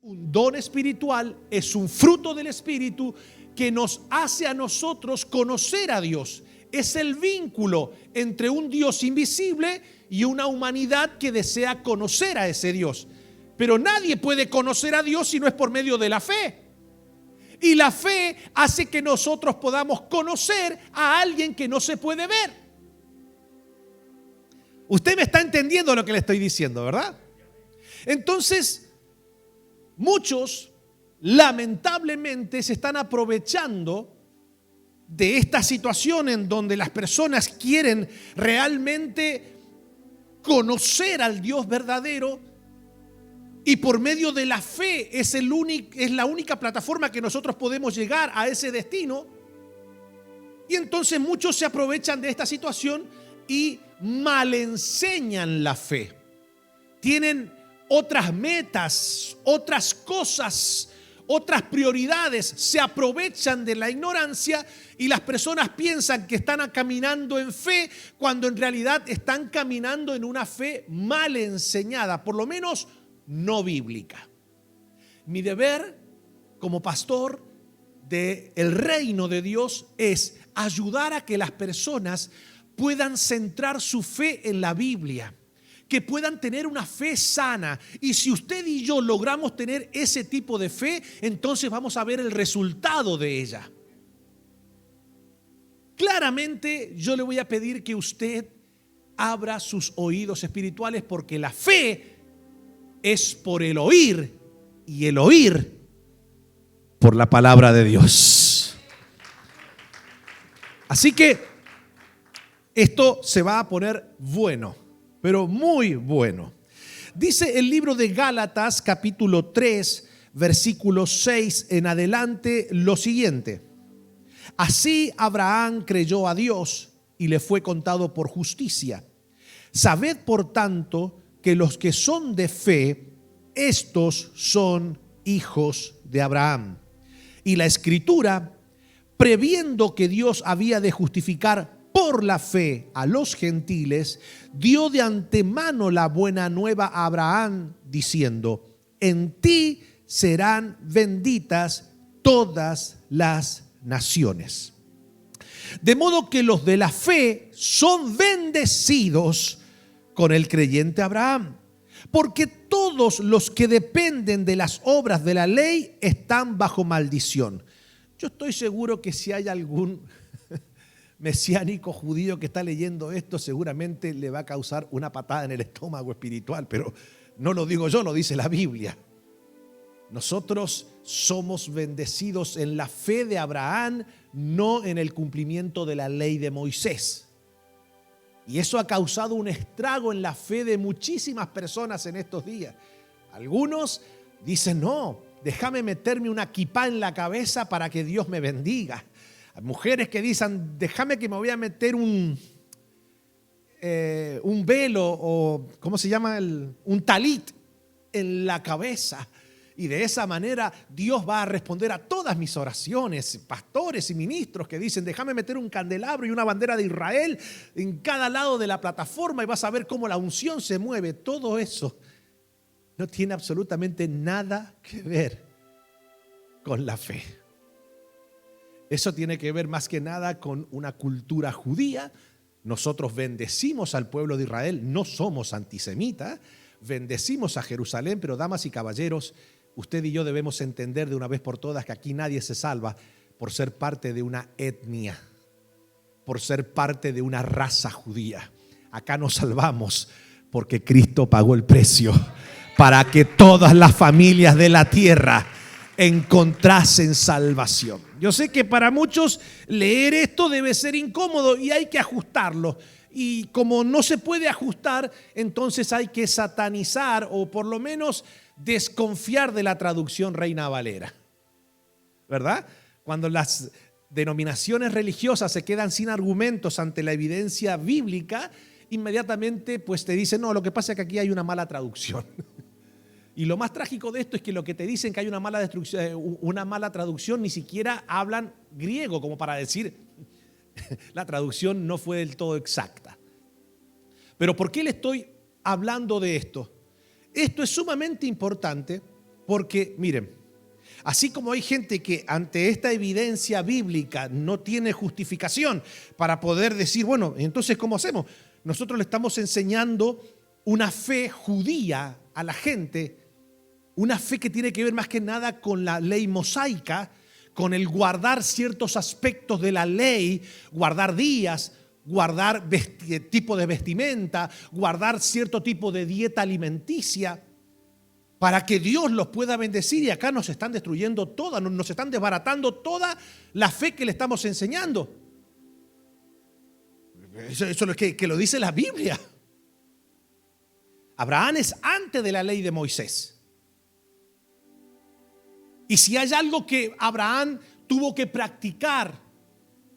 un don espiritual, es un fruto del Espíritu que nos hace a nosotros conocer a Dios. Es el vínculo entre un Dios invisible y una humanidad que desea conocer a ese Dios. Pero nadie puede conocer a Dios si no es por medio de la fe. Y la fe hace que nosotros podamos conocer a alguien que no se puede ver. Usted me está entendiendo lo que le estoy diciendo, ¿verdad? Entonces, muchos lamentablemente se están aprovechando de esta situación en donde las personas quieren realmente conocer al Dios verdadero y por medio de la fe es la única plataforma que nosotros podemos llegar a ese destino. Y entonces muchos se aprovechan de esta situación y mal enseñan la fe. Tienen otras metas, otras cosas, otras prioridades, se aprovechan de la ignorancia y las personas piensan que están caminando en fe cuando en realidad están caminando en una fe mal enseñada, por lo menos no bíblica. Mi deber como pastor del reino de Dios es ayudar a que las personas puedan centrar su fe en la Biblia, que puedan tener una fe sana. Y si usted y yo logramos tener ese tipo de fe, entonces vamos a ver el resultado de ella. Claramente yo le voy a pedir que usted abra sus oídos espirituales, porque la fe es por el oír y el oír por la palabra de Dios. Así que esto se va a poner bueno, pero muy bueno. Dice el libro de Gálatas, capítulo 3, versículo 6 en adelante, lo siguiente: así Abraham creyó a Dios y le fue contado por justicia. Sabed, por tanto, que los que son de fe, estos son hijos de Abraham. Y la Escritura, previendo que Dios había de justificar por la fe a los gentiles, dio de antemano la buena nueva a Abraham, diciendo: en ti serán benditas todas las naciones. De modo que los de la fe son bendecidos con el creyente Abraham, porque todos los que dependen de las obras de la ley están bajo maldición. Yo estoy seguro que si hay algún mesiánico judío que está leyendo esto, seguramente le va a causar una patada en el estómago espiritual, pero no lo digo yo, lo dice la Biblia. Nosotros somos bendecidos en la fe de Abraham, no en el cumplimiento de la ley de Moisés. Y eso ha causado un estrago en la fe de muchísimas personas en estos días. Algunos dicen: no, déjame meterme una kipá en la cabeza para que Dios me bendiga. Hay mujeres que dicen: déjame que me voy a meter un velo, o ¿cómo se llama? Un talit en la cabeza. Y de esa manera Dios va a responder a todas mis oraciones. Pastores y ministros que dicen: déjame meter un candelabro y una bandera de Israel en cada lado de la plataforma y vas a ver cómo la unción se mueve. Todo eso no tiene absolutamente nada que ver con la fe. Eso tiene que ver más que nada con una cultura judía. Nosotros bendecimos al pueblo de Israel, no somos antisemitas. Bendecimos a Jerusalén, pero damas y caballeros, usted y yo debemos entender de una vez por todas que aquí nadie se salva por ser parte de una etnia, por ser parte de una raza judía. Acá nos salvamos porque Cristo pagó el precio para que todas las familias de la tierra encontrasen salvación. Yo sé que para muchos leer esto debe ser incómodo y hay que ajustarlo. Y como no se puede ajustar, entonces hay que satanizar o por lo menos desconfiar de la traducción Reina Valera, ¿verdad? Cuando las denominaciones religiosas se quedan sin argumentos ante la evidencia bíblica, inmediatamente pues te dicen: no, lo que pasa es que aquí hay una mala traducción. Y lo más trágico de esto es que lo que te dicen que hay una mala traducción, ni siquiera hablan griego como para decir la traducción no fue del todo exacta. Pero ¿por qué le estoy hablando de esto? Esto es sumamente importante Porque, miren, así como hay gente que ante esta evidencia bíblica no tiene justificación para poder decir, bueno, entonces ¿cómo hacemos? Nosotros le estamos enseñando una fe judía a la gente, una fe que tiene que ver más que nada con la ley mosaica, con el guardar ciertos aspectos de la ley, guardar días, guardar tipo de vestimenta, guardar cierto tipo de dieta alimenticia, para que Dios los pueda bendecir. Y acá nos están destruyendo toda, nos están desbaratando toda la fe que le estamos enseñando. Eso es lo que lo dice la Biblia. Abraham es antes de la ley de Moisés. Y si hay algo que Abraham tuvo que practicar,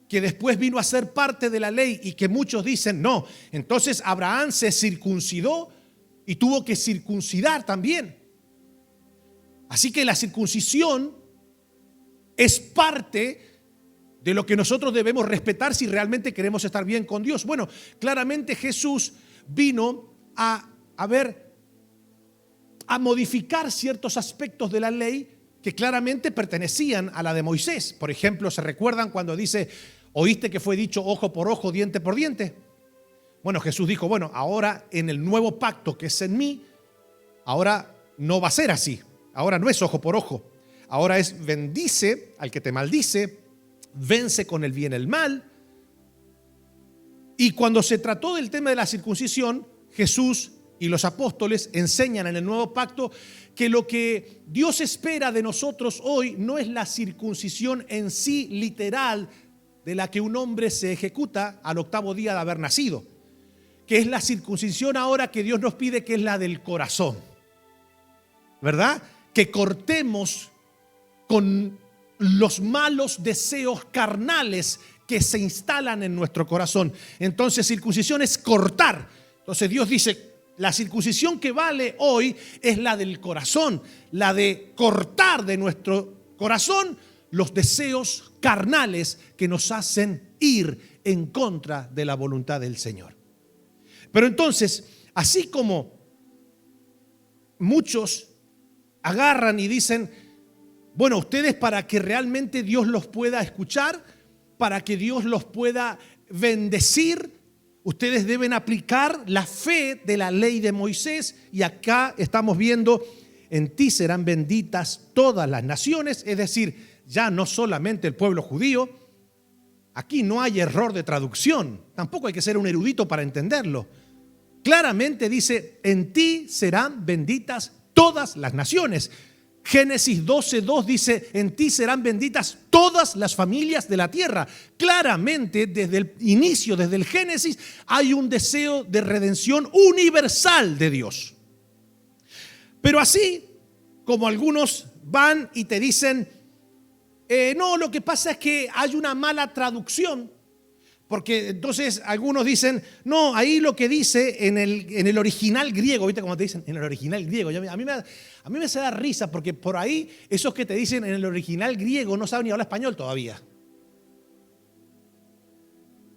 que después vino a ser parte de la ley y que muchos dicen no, entonces Abraham se circuncidó y tuvo que circuncidar también. Así que la circuncisión es parte de lo que nosotros debemos respetar si realmente queremos estar bien con Dios. Bueno, claramente Jesús vino a modificar ciertos aspectos de la ley que claramente pertenecían a la de Moisés. Por ejemplo, ¿se recuerdan cuando dice, oíste que fue dicho ojo por ojo, diente por diente? Bueno, Jesús dijo, bueno, ahora en el nuevo pacto que es en mí, ahora no va a ser así. Ahora no es ojo por ojo. Ahora es bendice al que te maldice, vence con el bien el mal. Y cuando se trató del tema de la circuncisión, Jesús y los apóstoles enseñan en el nuevo pacto que lo que Dios espera de nosotros hoy no es la circuncisión en sí literal de la que un hombre se ejecuta al octavo día de haber nacido, que es la circuncisión ahora que Dios nos pide, que es la del corazón, ¿verdad? Que cortemos con los malos deseos carnales que se instalan en nuestro corazón. Entonces circuncisión es cortar. Entonces Dios dice, la circuncisión que vale hoy es la del corazón, la de cortar de nuestro corazón los deseos carnales que nos hacen ir en contra de la voluntad del Señor. Pero entonces, así como muchos agarran y dicen, bueno, ustedes para que realmente Dios los pueda escuchar, para que Dios los pueda bendecir, ustedes deben aplicar la fe de la ley de Moisés. Y acá estamos viendo, en ti serán benditas todas las naciones, es decir, ya no solamente el pueblo judío. Aquí no hay error de traducción, tampoco hay que ser un erudito para entenderlo. Claramente dice, en ti serán benditas todas las naciones. Génesis 12:2 dice, en ti serán benditas todas las familias de la tierra. Claramente, desde el inicio, desde el Génesis, hay un deseo de redención universal de Dios. Pero así como algunos van y te dicen, no, lo que pasa es que hay una mala traducción. Porque entonces algunos dicen, no, ahí lo que dice en el original griego, ¿viste cómo te dicen? En el original griego. A mí me hace dar risa porque por ahí esos que te dicen en el original griego no saben ni hablar español todavía.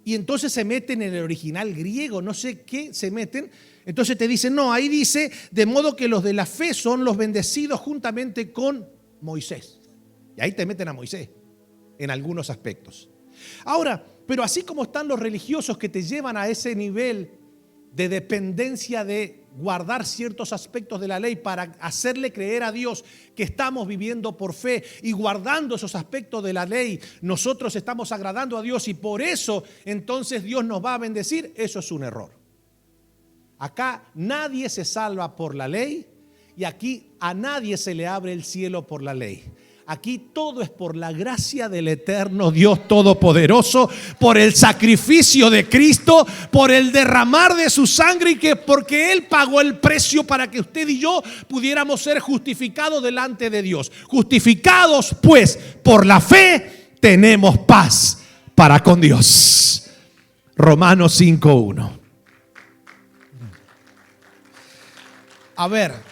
Y entonces se meten en el original griego, no sé qué se meten. Entonces te dicen, no, ahí dice, de modo que los de la fe son los bendecidos juntamente con Moisés. Y ahí te meten a Moisés en algunos aspectos. Ahora, pero así como están los religiosos que te llevan a ese nivel de dependencia de guardar ciertos aspectos de la ley para hacerle creer a Dios que estamos viviendo por fe y guardando esos aspectos de la ley, nosotros estamos agradando a Dios y por eso entonces Dios nos va a bendecir, eso es un error. Acá nadie se salva por la ley y aquí a nadie se le abre el cielo por la ley. Aquí todo es por la gracia del eterno Dios Todopoderoso, por el sacrificio de Cristo, por el derramar de su sangre y que porque Él pagó el precio para que usted y yo pudiéramos ser justificados delante de Dios. Justificados pues por la fe tenemos paz para con Dios. Romanos 5:1. A ver.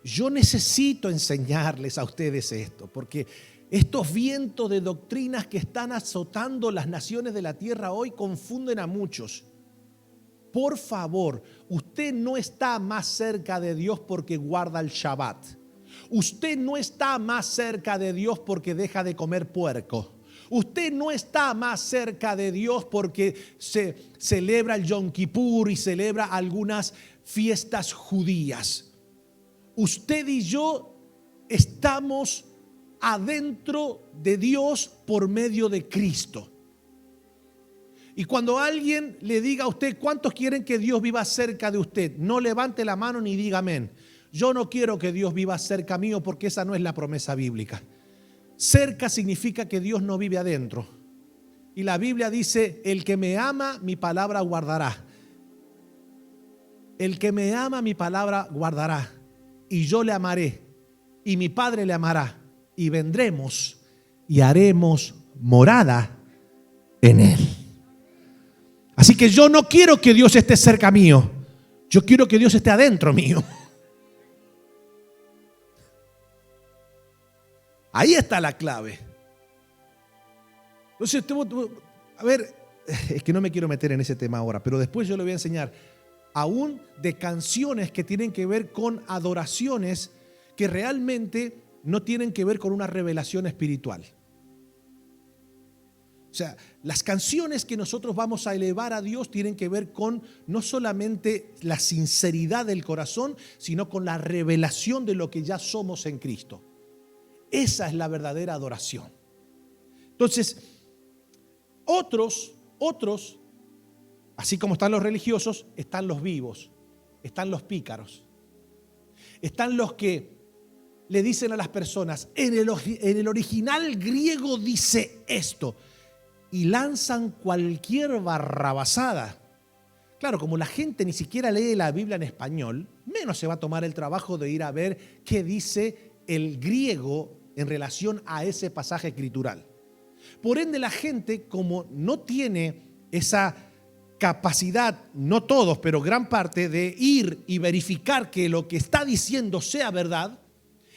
Yo necesito enseñarles a ustedes esto, porque estos vientos de doctrinas que están azotando las naciones de la tierra hoy confunden a muchos. Por favor, usted no está más cerca de Dios porque guarda el Shabbat. Usted no está más cerca de Dios porque deja de comer puerco. Usted no está más cerca de Dios porque se celebra el Yom Kippur y celebra algunas fiestas judías. Usted y yo estamos adentro de Dios por medio de Cristo. Y cuando alguien le diga a usted cuántos quieren que Dios viva cerca de usted, no levante la mano ni diga amén. Yo no quiero que Dios viva cerca mío porque esa no es la promesa bíblica. Cerca significa que Dios no vive adentro. Y la Biblia dice, el que me ama, mi palabra guardará. El que me ama, mi palabra guardará. Y yo le amaré. Y mi Padre le amará. Y vendremos y haremos morada en él. Así que yo no quiero que Dios esté cerca mío. Yo quiero que Dios esté adentro mío. Ahí está la clave. Entonces, a ver, es que no me quiero meter en ese tema ahora, pero después yo le voy a enseñar aún de canciones que tienen que ver con adoraciones que realmente no tienen que ver con una revelación espiritual. O sea, las canciones que nosotros vamos a elevar a Dios tienen que ver con no solamente la sinceridad del corazón, sino con la revelación de lo que ya somos en Cristo. Esa es la verdadera adoración. Entonces, otros, así como están los religiosos, están los vivos, están los pícaros, están los que le dicen a las personas, en el original griego dice esto, y lanzan cualquier barrabasada. Claro, como la gente ni siquiera lee la Biblia en español, menos se va a tomar el trabajo de ir a ver qué dice el griego en relación a ese pasaje escritural. Por ende, la gente, como no tiene esa capacidad, no todos, pero gran parte, de ir y verificar que lo que está diciendo sea verdad,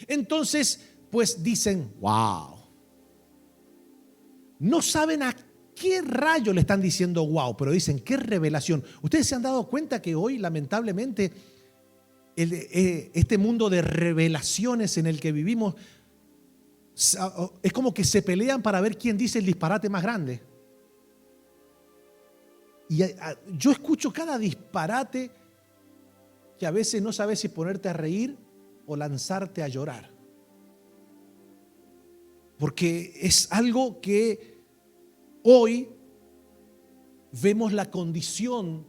entonces, pues dicen, wow. No saben a qué rayo le están diciendo wow, pero dicen, qué revelación. Ustedes se han dado cuenta que hoy, lamentablemente, este mundo de revelaciones en el que vivimos, es como que se pelean para ver quién dice el disparate más grande. Y yo escucho cada disparate que a veces no sabes si ponerte a reír o lanzarte a llorar. Porque es algo que hoy vemos la condición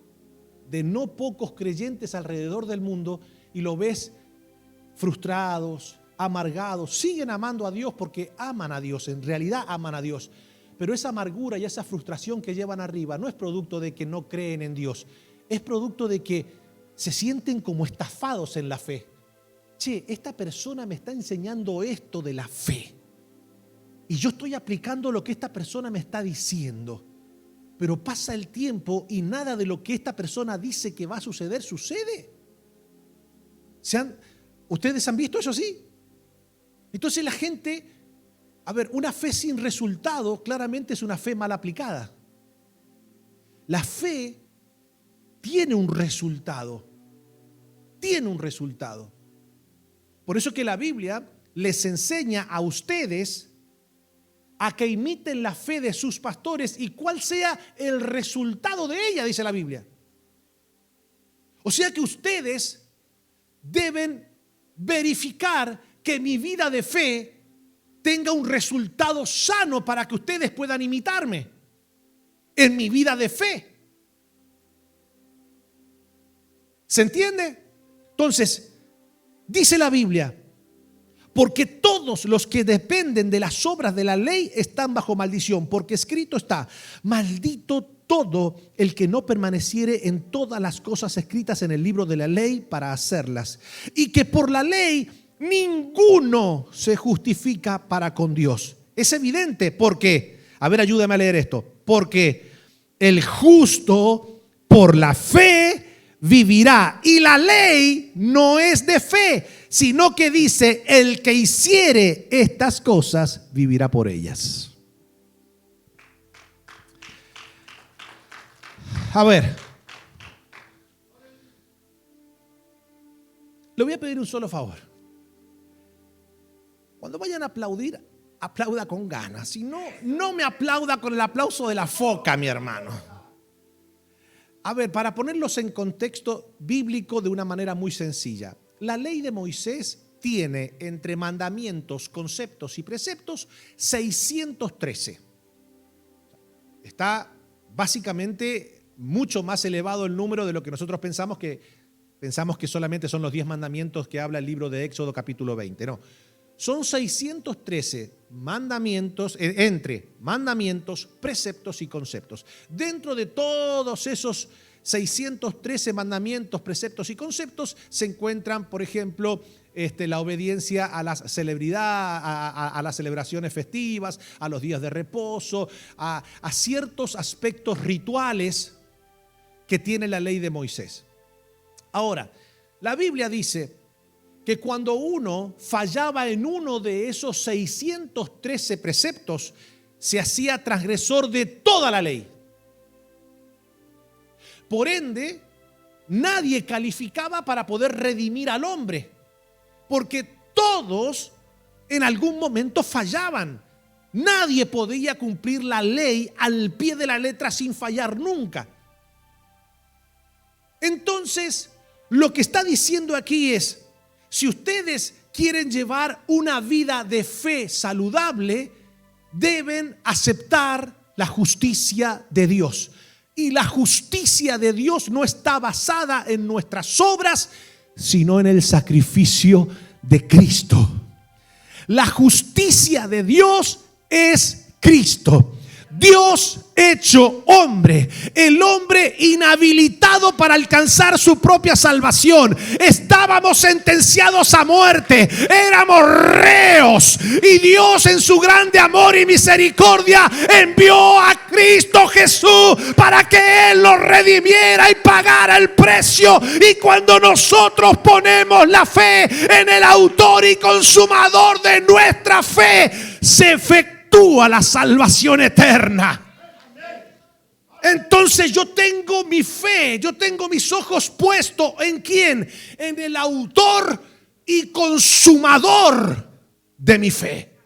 de no pocos creyentes alrededor del mundo y lo ves frustrados, amargados, siguen amando a Dios porque aman a Dios, en realidad aman a Dios. Pero esa amargura y esa frustración que llevan arriba no es producto de que no creen en Dios, es producto de que se sienten como estafados en la fe. Che, esta persona me está enseñando esto de la fe y yo estoy aplicando lo que esta persona me está diciendo, pero pasa el tiempo y nada de lo que esta persona dice que va a suceder, sucede. ¿Ustedes han visto eso así? Entonces la gente, a ver, una fe sin resultado claramente es una fe mal aplicada. La fe tiene un resultado, Por eso que la Biblia les enseña a ustedes a que imiten la fe de sus pastores y cuál sea el resultado de ella, dice la Biblia. O sea que ustedes deben verificar que mi vida de fe tenga un resultado sano para que ustedes puedan imitarme en mi vida de fe. ¿Se entiende? Entonces, dice la Biblia, porque todos los que dependen de las obras de la ley están bajo maldición, porque escrito está, maldito todo el que no permaneciere en todas las cosas escritas en el libro de la ley para hacerlas, y que por la ley ninguno se justifica para con Dios. Es evidente, porque, a ver, ayúdame a leer esto, porque el justo por la fe vivirá. Y la ley no es de fe, sino que dice, el que hiciere estas cosas vivirá por ellas. A ver, le voy a pedir un solo favor. Cuando vayan a aplaudir, aplauda con ganas. Si no, no me aplauda con el aplauso de la foca, mi hermano. A ver, para ponerlos en contexto bíblico de una manera muy sencilla. La ley de Moisés tiene entre mandamientos, conceptos y preceptos 613. Está básicamente mucho más elevado el número de lo que nosotros pensamos que solamente son los 10 mandamientos que habla el libro de Éxodo capítulo 20. No, son 613 mandamientos, entre mandamientos, preceptos y conceptos. Dentro de todos esos 613 mandamientos, preceptos y conceptos se encuentran, por ejemplo, la obediencia a las celebridades, a las celebraciones festivas, a los días de reposo, a ciertos aspectos rituales que tiene la ley de Moisés. Ahora, la Biblia dice que cuando uno fallaba en uno de esos 613 preceptos, se hacía transgresor de toda la ley. Por ende, nadie calificaba para poder redimir al hombre, porque todos en algún momento fallaban. Nadie podía cumplir la ley al pie de la letra sin fallar nunca. Entonces, lo que está diciendo aquí es, si ustedes quieren llevar una vida de fe saludable, deben aceptar la justicia de Dios. Y la justicia de Dios no está basada en nuestras obras, sino en el sacrificio de Cristo. La justicia de Dios es Cristo. Dios hecho hombre, el hombre inhabilitado para alcanzar su propia salvación. Estábamos sentenciados a muerte, éramos reos, y Dios en su grande amor y misericordia envió a Cristo Jesús para que Él nos redimiera y pagara el precio. Y cuando nosotros ponemos la fe en el autor y consumador de nuestra fe, se efectúa la salvación eterna. Entonces yo tengo mi fe, yo tengo mis ojos puestos ¿en quién? En el autor y consumador de mi fe.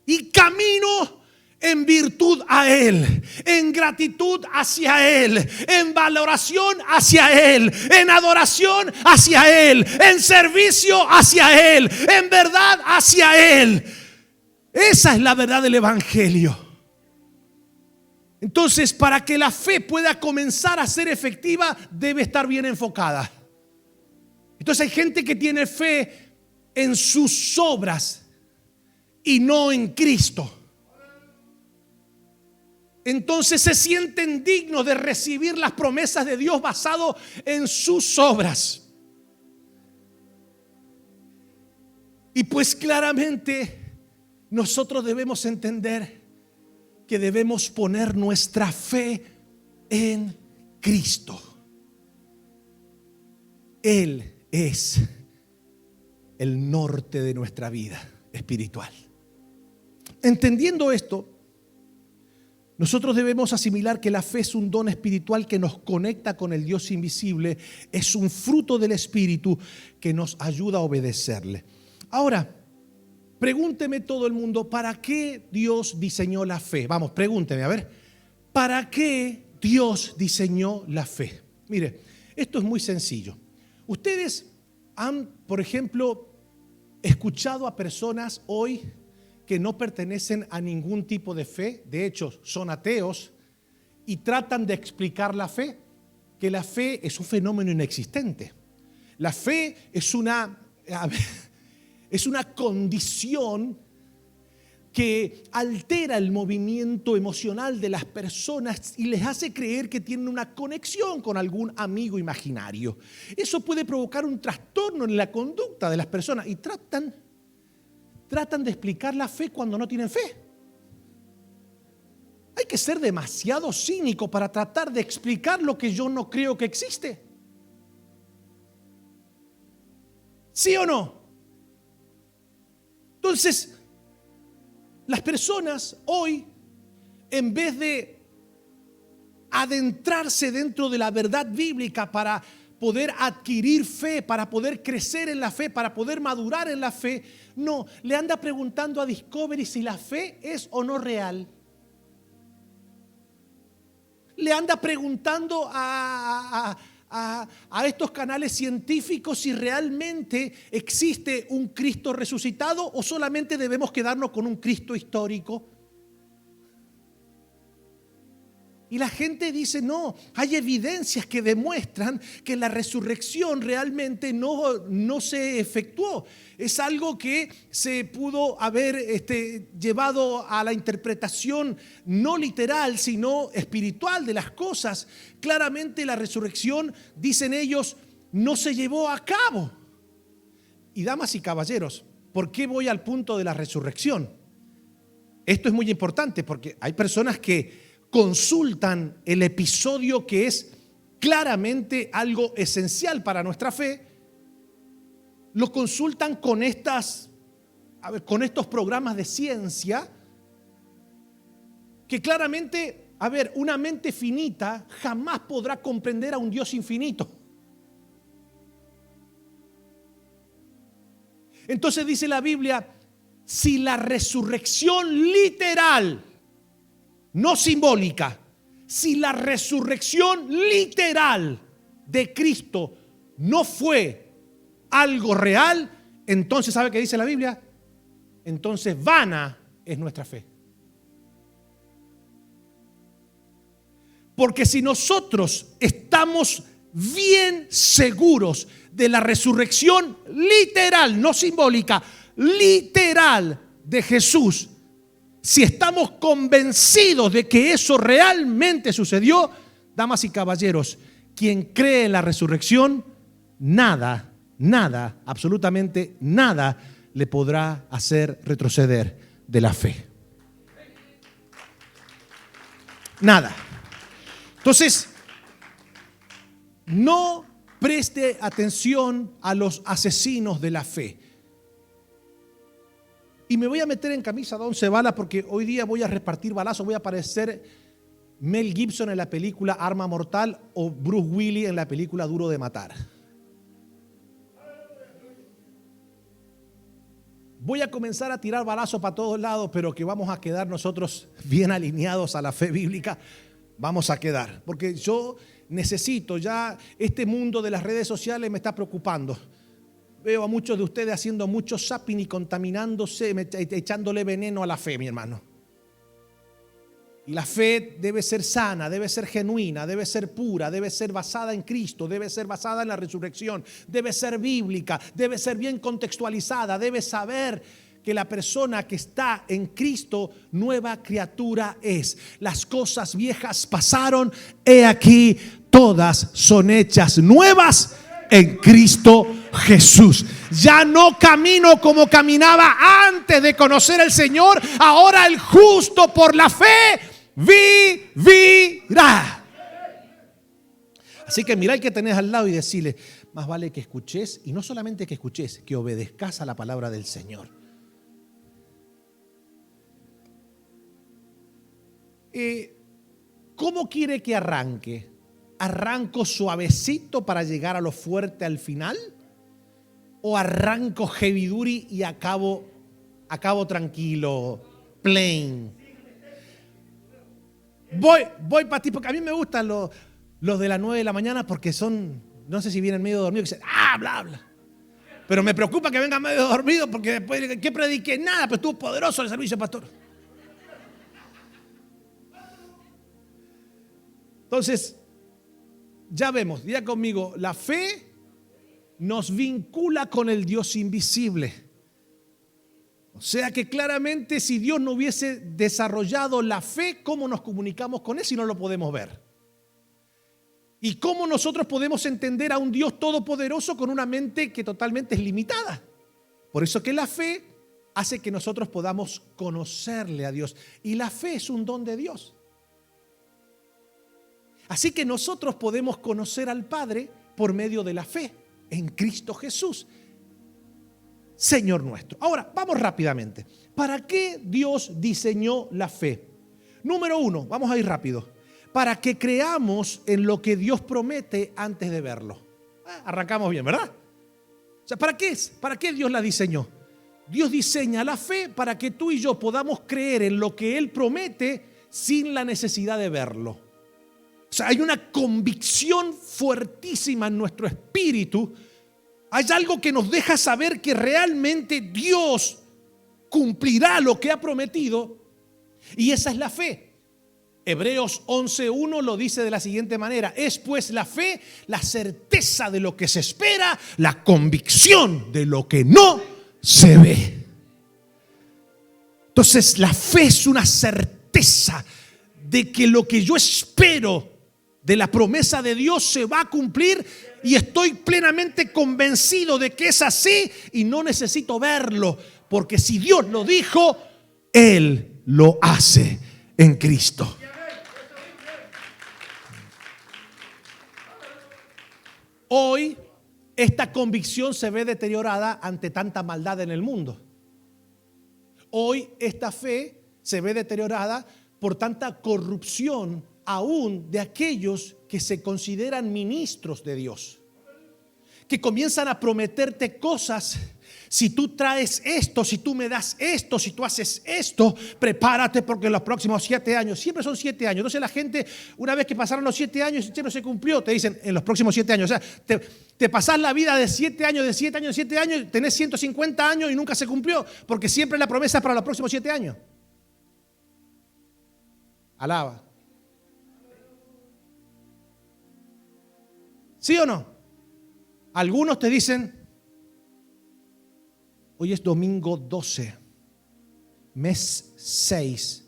Y camino en virtud a Él, en gratitud hacia Él, en valoración hacia Él, en adoración hacia Él, en servicio hacia Él, en verdad hacia Él. Esa es la verdad del Evangelio. Entonces, para que la fe pueda comenzar a ser efectiva, debe estar bien enfocada. Entonces hay gente que tiene fe en sus obras y no en Cristo. Entonces se sienten dignos de recibir las promesas de Dios basado en sus obras. Y pues claramente nosotros debemos entender que debemos poner nuestra fe en Cristo. Él es el norte de nuestra vida espiritual. Entendiendo esto, nosotros debemos asimilar que la fe es un don espiritual que nos conecta con el Dios invisible. Es un fruto del Espíritu que nos ayuda a obedecerle. Ahora, pregúnteme todo el mundo, ¿para qué Dios diseñó la fe? Vamos, pregúnteme, a ver. ¿Para qué Dios diseñó la fe? Mire, esto es muy sencillo. Ustedes han, por ejemplo, escuchado a personas hoy que no pertenecen a ningún tipo de fe, de hecho son ateos, y tratan de explicar la fe, que la fe es un fenómeno inexistente. La fe es una condición que altera el movimiento emocional de las personas y les hace creer que tienen una conexión con algún amigo imaginario. Eso puede provocar un trastorno en la conducta de las personas y tratan de explicar la fe cuando no tienen fe. Hay que ser demasiado cínico para tratar de explicar lo que yo no creo que existe. ¿Sí o no? Entonces, las personas hoy, en vez de adentrarse dentro de la verdad bíblica para poder adquirir fe, para poder crecer en la fe, para poder madurar en la fe. No, le anda preguntando a Discovery si la fe es o no real. Le anda preguntando a estos canales científicos si realmente existe un Cristo resucitado o solamente debemos quedarnos con un Cristo histórico. Y la gente dice, no, hay evidencias que demuestran que la resurrección realmente no se efectuó. Es algo que se pudo haber llevado a la interpretación no literal, sino espiritual de las cosas. Claramente la resurrección, dicen ellos, no se llevó a cabo. Y damas y caballeros, ¿por qué voy al punto de la resurrección? Esto es muy importante porque hay personas que consultan el episodio que es claramente algo esencial para nuestra fe, lo consultan con estos programas de ciencia que claramente, una mente finita jamás podrá comprender a un Dios infinito. Entonces dice la Biblia, si la resurrección literal, no simbólica, si la resurrección literal de Cristo no fue algo real, entonces ¿sabe qué dice la Biblia? Entonces vana es nuestra fe. Porque si nosotros estamos bien seguros de la resurrección literal, no simbólica, literal de Jesús, si estamos convencidos de que eso realmente sucedió, damas y caballeros, quien cree en la resurrección, nada, absolutamente nada le podrá hacer retroceder de la fe. Nada. Entonces, no preste atención a los asesinos de la fe. Y me voy a meter en camisa de 11 balas porque hoy día voy a repartir balazos. Voy a parecer Mel Gibson en la película Arma Mortal o Bruce Willis en la película Duro de Matar. Voy a comenzar a tirar balazos para todos lados, pero que vamos a quedar nosotros bien alineados a la fe bíblica. Vamos a quedar. Porque yo necesito ya, este mundo de las redes sociales me está preocupando. Veo a muchos de ustedes haciendo mucho zapping y contaminándose, echándole veneno a la fe, mi hermano. Y la fe debe ser sana, debe ser genuina, debe ser pura, debe ser basada en Cristo, debe ser basada en la resurrección, debe ser bíblica, debe ser bien contextualizada, debe saber que la persona que está en Cristo, nueva criatura es. Las cosas viejas pasaron, he aquí, todas son hechas nuevas en Cristo Jesús. Ya no camino como caminaba antes de conocer al Señor. Ahora el justo por la fe vivirá. Así que mirá el que tenés al lado y decirle, más vale que escuches, y no solamente que escuches, que obedezcas a la palabra del Señor. ¿Cómo quiere que arranque? ¿Arranco suavecito para llegar a lo fuerte al final? ¿O arranco heavy duty y acabo tranquilo, plain? Voy para ti, porque a mí me gustan los de las 9 de la mañana porque son, no sé si vienen medio dormidos, que dicen, bla, bla. Pero me preocupa que vengan medio dormidos porque después, ¿qué prediqué? Nada, pero estuvo poderoso el servicio, pastor. Entonces, ya vemos, diga conmigo, la fe nos vincula con el Dios invisible. O sea que claramente si Dios no hubiese desarrollado la fe, ¿cómo nos comunicamos con Él si no lo podemos ver? ¿Y cómo nosotros podemos entender a un Dios todopoderoso con una mente que totalmente es limitada? Por eso que la fe hace que nosotros podamos conocerle a Dios. Y la fe es un don de Dios. Así que nosotros podemos conocer al Padre por medio de la fe en Cristo Jesús, Señor nuestro. Ahora, vamos rápidamente. ¿Para qué Dios diseñó la fe? Número 1, vamos a ir rápido. Para que creamos en lo que Dios promete antes de verlo. Arrancamos bien, ¿verdad? O sea, ¿para qué es? ¿Para qué Dios la diseñó? Dios diseña la fe para que tú y yo podamos creer en lo que Él promete sin la necesidad de verlo. O sea, hay una convicción fuertísima en nuestro espíritu. Hay algo que nos deja saber que realmente Dios cumplirá lo que ha prometido, y esa es la fe. Hebreos 11:1 lo dice de la siguiente manera: es pues la fe la certeza de lo que se espera, la convicción de lo que no se ve. Entonces la fe es una certeza de que lo que yo espero de la promesa de Dios se va a cumplir, y estoy plenamente convencido de que es así y no necesito verlo, porque si Dios lo dijo, Él lo hace en Cristo. Hoy esta convicción se ve deteriorada ante tanta maldad en el mundo. Hoy esta fe se ve deteriorada por tanta corrupción aún de aquellos que se consideran ministros de Dios, que comienzan a prometerte cosas. Si tú traes esto, si tú me das esto, si tú haces esto, prepárate porque en los próximos 7 años, siempre son 7 años. Entonces la gente, una vez que pasaron los 7 años y no se cumplió, te dicen en los próximos 7 años. O sea, te pasás la vida de 7 años, de 7 años, de 7 años, tenés 150 años y nunca se cumplió, porque siempre la promesa es para los próximos 7 años. Alaba. ¿Sí o no? Algunos te dicen: hoy es domingo 12, mes 6,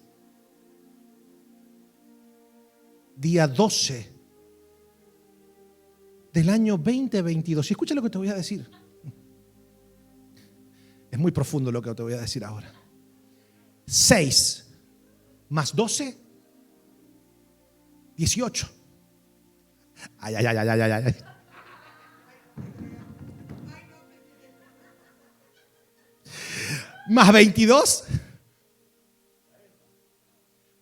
día 12 del año 2022. Y escucha lo que te voy a decir. Es muy profundo lo que te voy a decir ahora. 6 más 12, 18. Ay, ay, ay, ay, ay, ay. Más 22,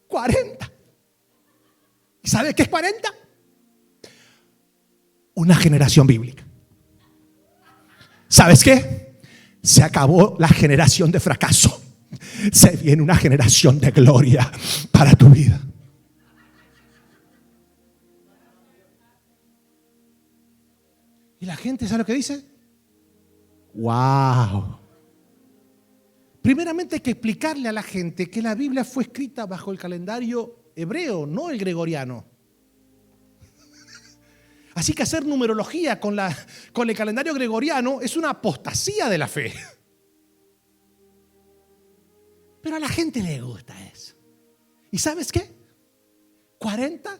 40. ¿Y sabes qué es 40? Una generación bíblica. ¿Sabes qué? Se acabó la generación de fracaso. Se viene una generación de gloria para tu vida. Y la gente, ¿sabe lo que dice? ¡Wow! Primeramente hay que explicarle a la gente que la Biblia fue escrita bajo el calendario hebreo, no el gregoriano. Así que hacer numerología con el calendario gregoriano es una apostasía de la fe. Pero a la gente le gusta eso. ¿Y sabes qué? 40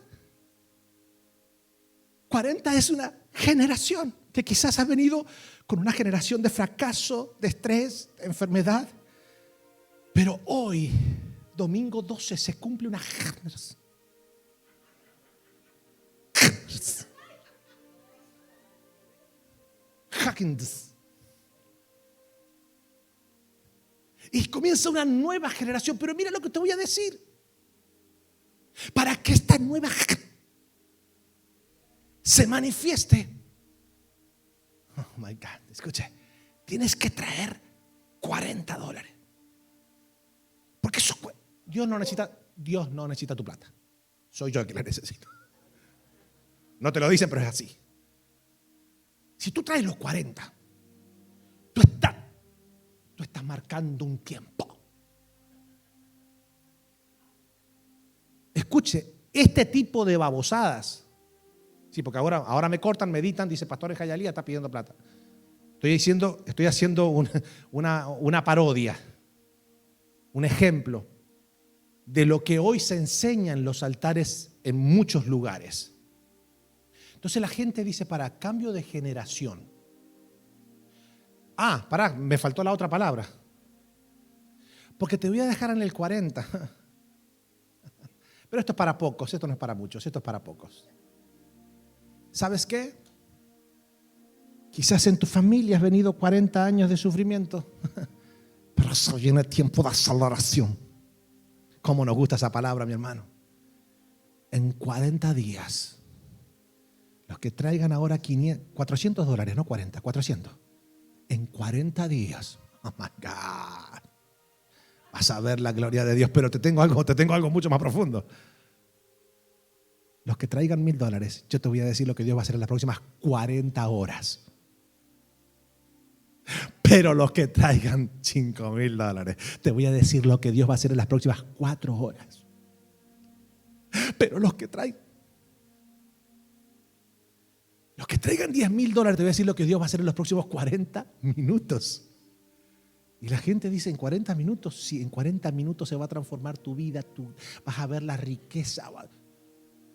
es una generación que quizás ha venido con una generación de fracaso, de estrés, de enfermedad. Pero hoy, domingo 12, se cumple una generación. Y comienza una nueva generación. Pero mira lo que te voy a decir. Para que esta nueva se manifieste, oh my God, escuche, tienes que traer $40. Porque eso, Dios no necesita tu plata. Soy yo el que la necesito. No te lo dicen, pero es así. Si tú traes los 40, tú estás marcando un tiempo. Escuche, este tipo de babosadas. Sí, porque ahora me cortan, me editan, dice Pastor en Jayalía está pidiendo plata. Estoy haciendo una parodia, un ejemplo de lo que hoy se enseña en los altares en muchos lugares. Entonces la gente dice, para cambio de generación. Me faltó la otra palabra. Porque te voy a dejar en el 40. Pero esto es para pocos, esto no es para muchos, esto es para pocos. ¿Sabes qué? Quizás en tu familia has venido 40 años de sufrimiento, pero eso viene tiempo de aceleración. ¿Cómo nos gusta esa palabra, mi hermano? En 40 días Los que traigan ahora $400, no 40, 400. En 40 días. Oh my God. Vas a ver la gloria de Dios, pero te tengo algo mucho más profundo. Los que traigan $1,000, yo te voy a decir lo que Dios va a hacer en las próximas 40 horas. Pero los que traigan $5,000, te voy a decir lo que Dios va a hacer en las próximas 4 horas. Pero los que traigan $10,000, te voy a decir lo que Dios va a hacer en los próximos 40 minutos. Y la gente dice, en 40 minutos, sí, en 40 minutos se va a transformar tu vida, tú vas a ver la riqueza.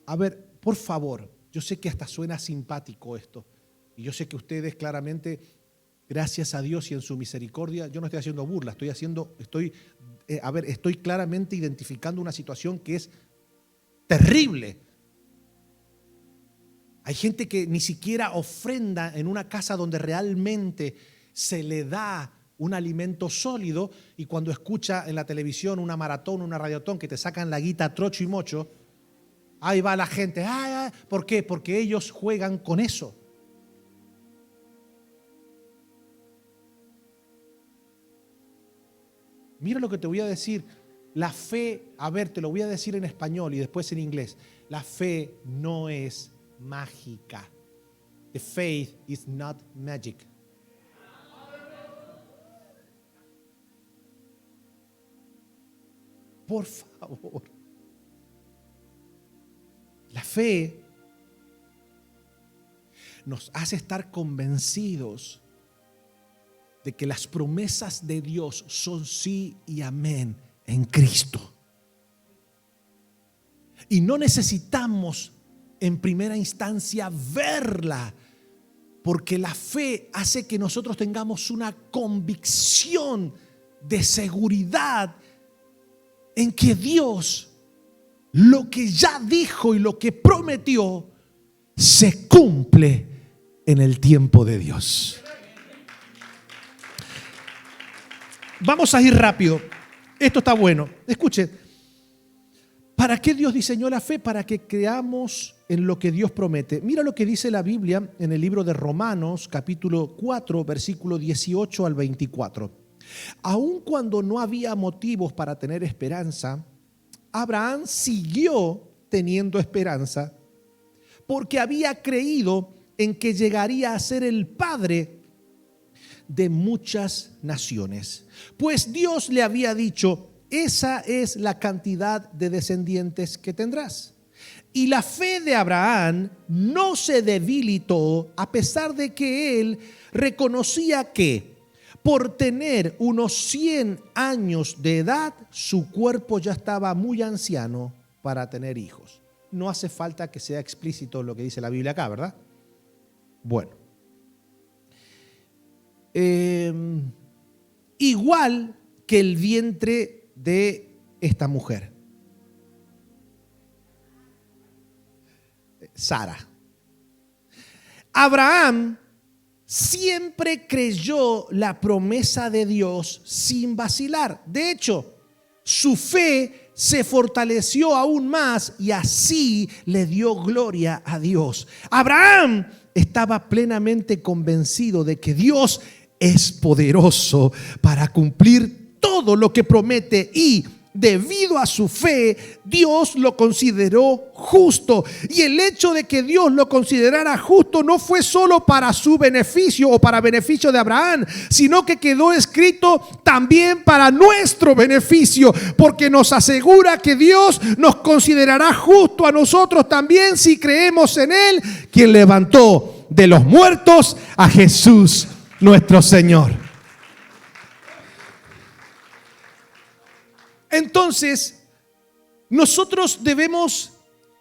A ver, por favor, yo sé que hasta suena simpático esto. Y yo sé que ustedes claramente, gracias a Dios y en su misericordia, yo no estoy haciendo burla, estoy claramente identificando una situación que es terrible. Hay gente que ni siquiera ofrenda en una casa donde realmente se le da un alimento sólido, y cuando escucha en la televisión una maratón, una radiotón que te sacan la guita trocho y mocho, ahí va la gente. ¿Por qué? Porque ellos juegan con eso. Mira lo que te voy a decir. La fe, te lo voy a decir en español y después en inglés. La fe no es mágica. The faith is not magic. Por favor. La fe nos hace estar convencidos de que las promesas de Dios son sí y amén en Cristo. Y no necesitamos en primera instancia verla, porque la fe hace que nosotros tengamos una convicción de seguridad en que Dios, lo que ya dijo y lo que prometió, se cumple en el tiempo de Dios. Vamos a ir rápido. Esto está bueno. Escuche. ¿Para qué Dios diseñó la fe? Para que creamos en lo que Dios promete. Mira lo que dice la Biblia en el libro de Romanos, capítulo 4, versículo 18 al 24. Aun cuando no había motivos para tener esperanza, Abraham siguió teniendo esperanza porque había creído en que llegaría a ser el padre de muchas naciones. Pues Dios le había dicho, esa es la cantidad de descendientes que tendrás. Y la fe de Abraham no se debilitó a pesar de que él reconocía que por tener unos 100 años de edad, su cuerpo ya estaba muy anciano para tener hijos. No hace falta que sea explícito lo que dice la Biblia acá, ¿verdad? Bueno. Igual que el vientre de esta mujer, Sara. Abraham siempre creyó la promesa de Dios sin vacilar. De hecho, su fe se fortaleció aún más y así le dio gloria a Dios. Abraham estaba plenamente convencido de que Dios es poderoso para cumplir todo lo que promete, y debido a su fe, Dios lo consideró justo. Y el hecho de que Dios lo considerara justo no fue solo para su beneficio o para beneficio de Abraham, sino que quedó escrito también para nuestro beneficio, porque nos asegura que Dios nos considerará justo a nosotros también si creemos en Él, quien levantó de los muertos a Jesús nuestro Señor. Entonces, nosotros debemos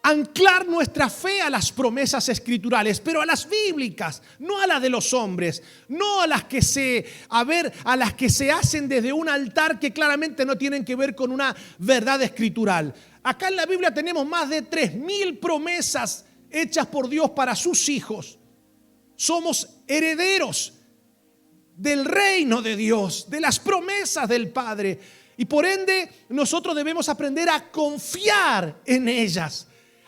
anclar nuestra fe a las promesas escriturales, pero a las bíblicas, no a las de los hombres, no a las que se hacen desde un altar que claramente no tienen que ver con una verdad escritural. Acá en la Biblia tenemos más de 3,000 promesas hechas por Dios para sus hijos. Somos herederos del reino de Dios, de las promesas del Padre. Y por ende, nosotros debemos aprender a confiar en ellas,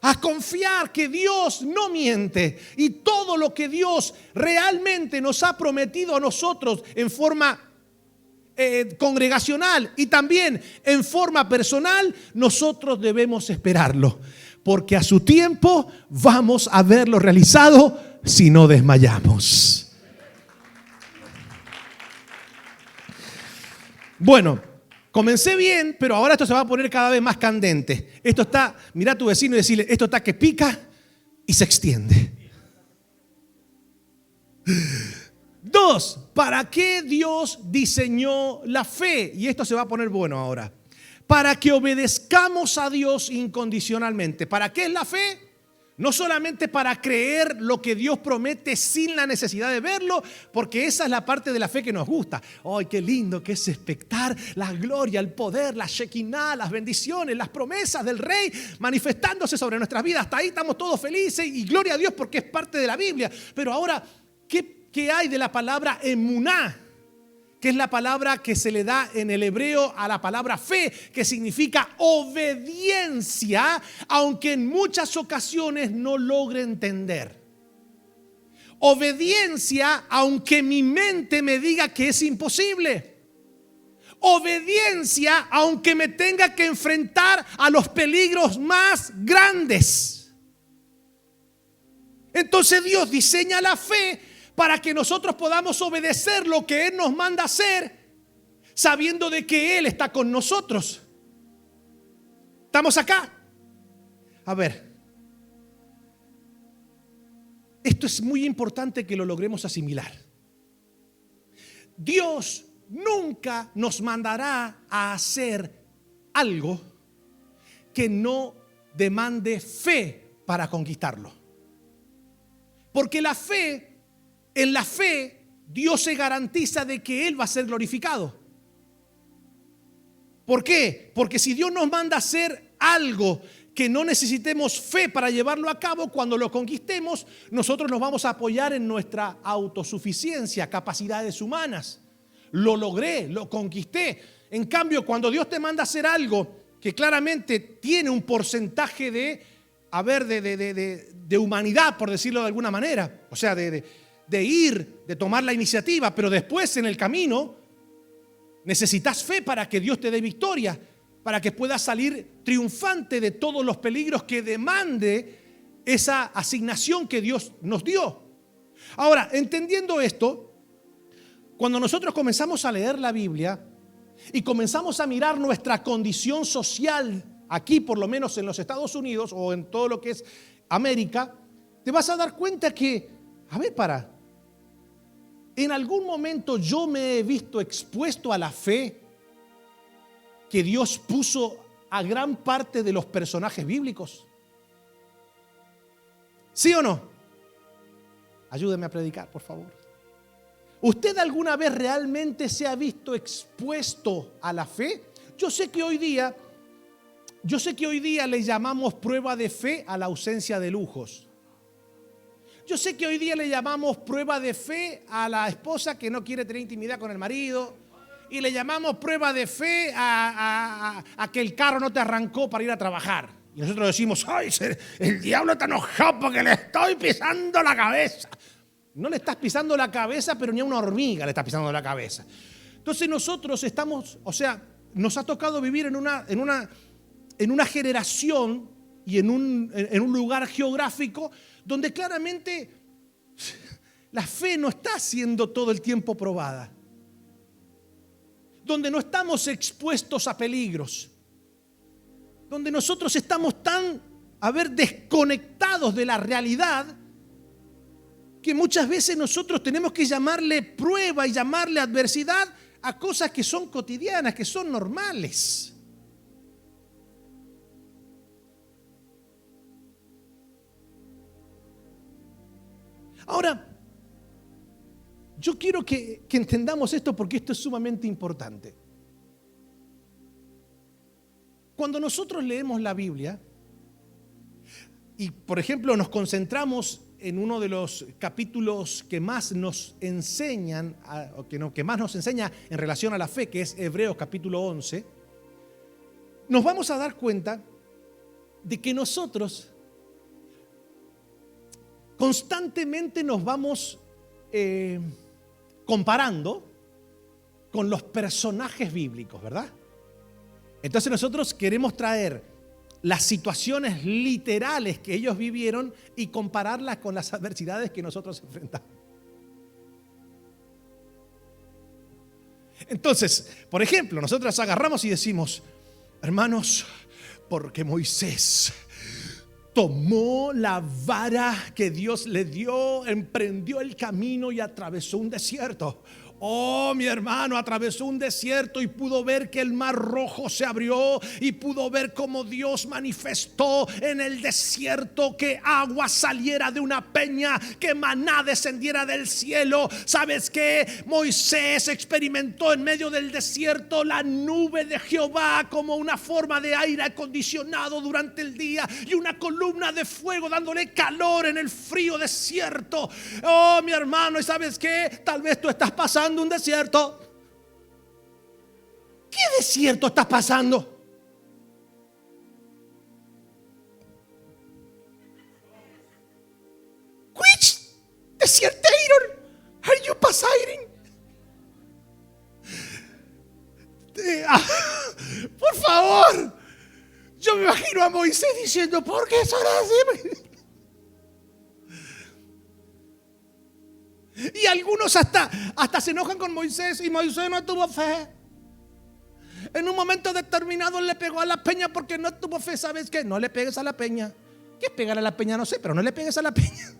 a confiar que Dios no miente y todo lo que Dios realmente nos ha prometido a nosotros en forma congregacional y también en forma personal, nosotros debemos esperarlo, porque a su tiempo vamos a verlo realizado si no desmayamos. Bueno, comencé bien, pero ahora esto se va a poner cada vez más candente. Esto está, mira a tu vecino y decirle, esto está que pica y se extiende. 2, ¿para qué Dios diseñó la fe? Y esto se va a poner bueno ahora. Para que obedezcamos a Dios incondicionalmente. ¿Para qué es la fe? No solamente para creer lo que Dios promete sin la necesidad de verlo, porque esa es la parte de la fe que nos gusta. ¡Ay, qué lindo que es expectar la gloria, el poder, la shekinah, las bendiciones, las promesas del Rey manifestándose sobre nuestras vidas! Hasta ahí estamos todos felices y gloria a Dios porque es parte de la Biblia. Pero ahora, ¿qué hay de la palabra emuná? Que es la palabra que se le da en el hebreo a la palabra fe, que significa obediencia, aunque en muchas ocasiones no logre entender. Obediencia, aunque mi mente me diga que es imposible. Obediencia, aunque me tenga que enfrentar a los peligros más grandes. Entonces Dios diseña la fe para que nosotros podamos obedecer lo que Él nos manda hacer, sabiendo de que Él está con nosotros. ¿Estamos acá? A ver, esto es muy importante que lo logremos asimilar. Dios nunca nos mandará a hacer algo que no demande fe para conquistarlo. Porque en la fe, Dios se garantiza de que Él va a ser glorificado. ¿Por qué? Porque si Dios nos manda a hacer algo que no necesitemos fe para llevarlo a cabo, cuando lo conquistemos, nosotros nos vamos a apoyar en nuestra autosuficiencia, capacidades humanas. Lo logré, lo conquisté. En cambio, cuando Dios te manda a hacer algo que claramente tiene un porcentaje de humanidad, por decirlo de alguna manera, o sea, de ir, de tomar la iniciativa, pero después en el camino necesitas fe para que Dios te dé victoria, para que puedas salir triunfante de todos los peligros que demande esa asignación que Dios nos dio. Ahora, entendiendo esto, cuando nosotros comenzamos a leer la Biblia y comenzamos a mirar nuestra condición social, aquí por lo menos en los Estados Unidos o en todo lo que es América, te vas a dar cuenta que, en algún momento yo me he visto expuesto a la fe que Dios puso a gran parte de los personajes bíblicos. ¿Sí o no? Ayúdeme a predicar, por favor. ¿Usted alguna vez realmente se ha visto expuesto a la fe? Yo sé que hoy día le llamamos prueba de fe a la ausencia de lujos. Yo sé que hoy día le llamamos prueba de fe a la esposa que no quiere tener intimidad con el marido. Y le llamamos prueba de fe a que el carro no te arrancó para ir a trabajar. Y nosotros decimos, ¡ay, el diablo está enojado porque le estoy pisando la cabeza! No le estás pisando la cabeza, pero ni a una hormiga le estás pisando la cabeza. Entonces nosotros estamos, nos ha tocado vivir en una generación y en un lugar geográfico donde claramente la fe no está siendo todo el tiempo probada, donde no estamos expuestos a peligros, donde nosotros estamos tan, desconectados de la realidad, que muchas veces nosotros tenemos que llamarle prueba y llamarle adversidad a cosas que son cotidianas, que son normales. Ahora, yo quiero que entendamos esto porque esto es sumamente importante. Cuando nosotros leemos la Biblia y, por ejemplo, nos concentramos en uno de los capítulos que más nos enseñan, que más nos enseña en relación a la fe, que es Hebreos capítulo 11, nos vamos a dar cuenta de que nosotros Constantemente nos vamos comparando con los personajes bíblicos, ¿verdad? Entonces nosotros queremos traer las situaciones literales que ellos vivieron y compararlas con las adversidades que nosotros enfrentamos. Entonces, por ejemplo, nosotros agarramos y decimos, hermanos, porque Moisés tomó la vara que Dios le dio, emprendió el camino y atravesó un desierto. Oh, mi hermano, atravesó un desierto y pudo ver que el mar rojo se abrió y pudo ver cómo Dios manifestó en el desierto que agua saliera de una peña, que maná descendiera del cielo. ¿Sabes qué? Moisés experimentó en medio del desierto la nube de Jehová como una forma de aire acondicionado durante el día y una columna de fuego dándole calor en el frío desierto. Oh, mi hermano, ¿y sabes qué? Tal vez tú estás pasando un desierto. ¿Qué desierto estás pasando? Which desertation are you passing? Por favor, yo me imagino a Moisés diciendo, ¿por qué son así? Y algunos hasta se enojan con Moisés, y Moisés no tuvo fe. En un momento determinado le pegó a la peña porque no tuvo fe. ¿Sabes qué? No le pegues a la peña. ¿Qué es pegar a la peña? No sé, pero no le pegues a la peña.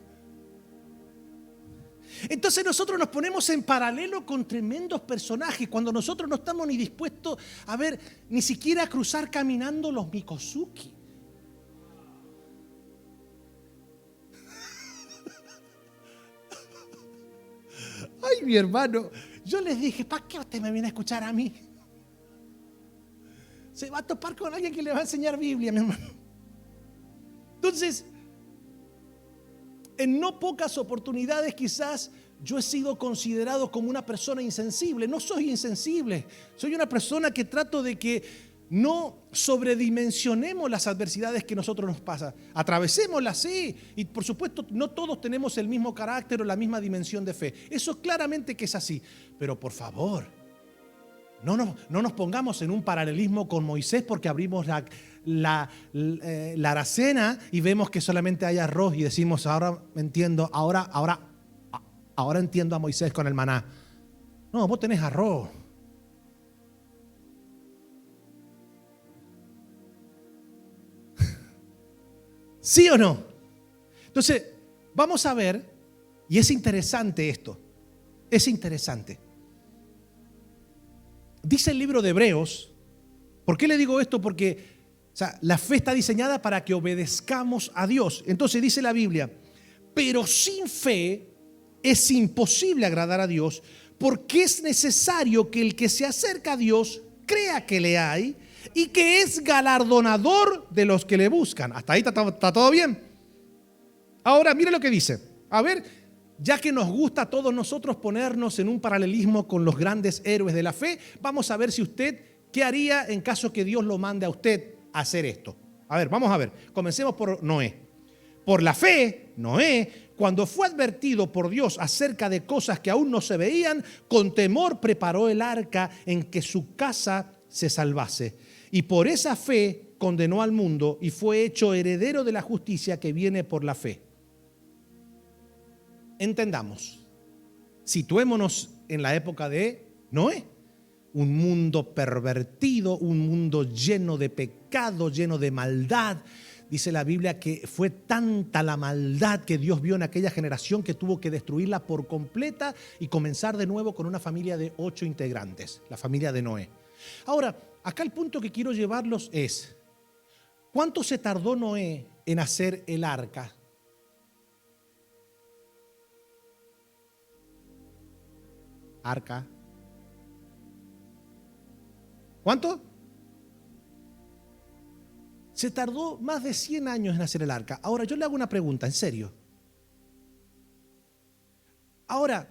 Entonces nosotros nos ponemos en paralelo con tremendos personajes cuando nosotros no estamos ni dispuestos a ver, ni siquiera a cruzar caminando los Mikosuki. Ay, mi hermano, yo les dije, ¿para qué usted me viene a escuchar a mí? Se va a topar con alguien que le va a enseñar Biblia, mi hermano. Entonces, en no pocas oportunidades quizás yo he sido considerado como una persona insensible. No soy insensible, soy una persona que trato de que no sobredimensionemos las adversidades que nosotros nos pasan. Atravesémoslas, sí, y por supuesto no todos tenemos el mismo carácter o la misma dimensión de fe. Eso claramente que es así, pero por favor, no nos pongamos en un paralelismo con Moisés porque abrimos la alacena y vemos que solamente hay arroz y decimos, ahora entiendo, ahora entiendo a Moisés con el maná. No, vos tenés arroz. ¿Sí o no? Entonces, vamos a ver, y es interesante esto, es interesante. Dice el libro de Hebreos, ¿por qué le digo esto? Porque la fe está diseñada para que obedezcamos a Dios. Entonces dice la Biblia, pero sin fe es imposible agradar a Dios, porque es necesario que el que se acerca a Dios crea que le hay y que es galardonador de los que le buscan. Hasta ahí está todo bien. Ahora, mire lo que dice. A ver, ya que nos gusta a todos nosotros ponernos en un paralelismo con los grandes héroes de la fe, vamos a ver si usted, ¿qué haría en caso que Dios lo mande a usted a hacer esto? A ver, vamos a ver. Comencemos por Noé. Por la fe, Noé, cuando fue advertido por Dios acerca de cosas que aún no se veían, con temor preparó el arca en que su casa se salvase. Y por esa fe condenó al mundo y fue hecho heredero de la justicia que viene por la fe. Entendamos, situémonos en la época de Noé. Un mundo pervertido, un mundo lleno de pecado, lleno de maldad. Dice la Biblia que fue tanta la maldad que Dios vio en aquella generación que tuvo que destruirla por completa y comenzar de nuevo con una familia de 8 integrantes, la familia de Noé. Ahora, acá el punto que quiero llevarlos es, ¿cuánto se tardó Noé en hacer el arca? Arca. ¿Cuánto? Se tardó más de 100 años en hacer el arca. Ahora, yo le hago una pregunta, en serio. Ahora,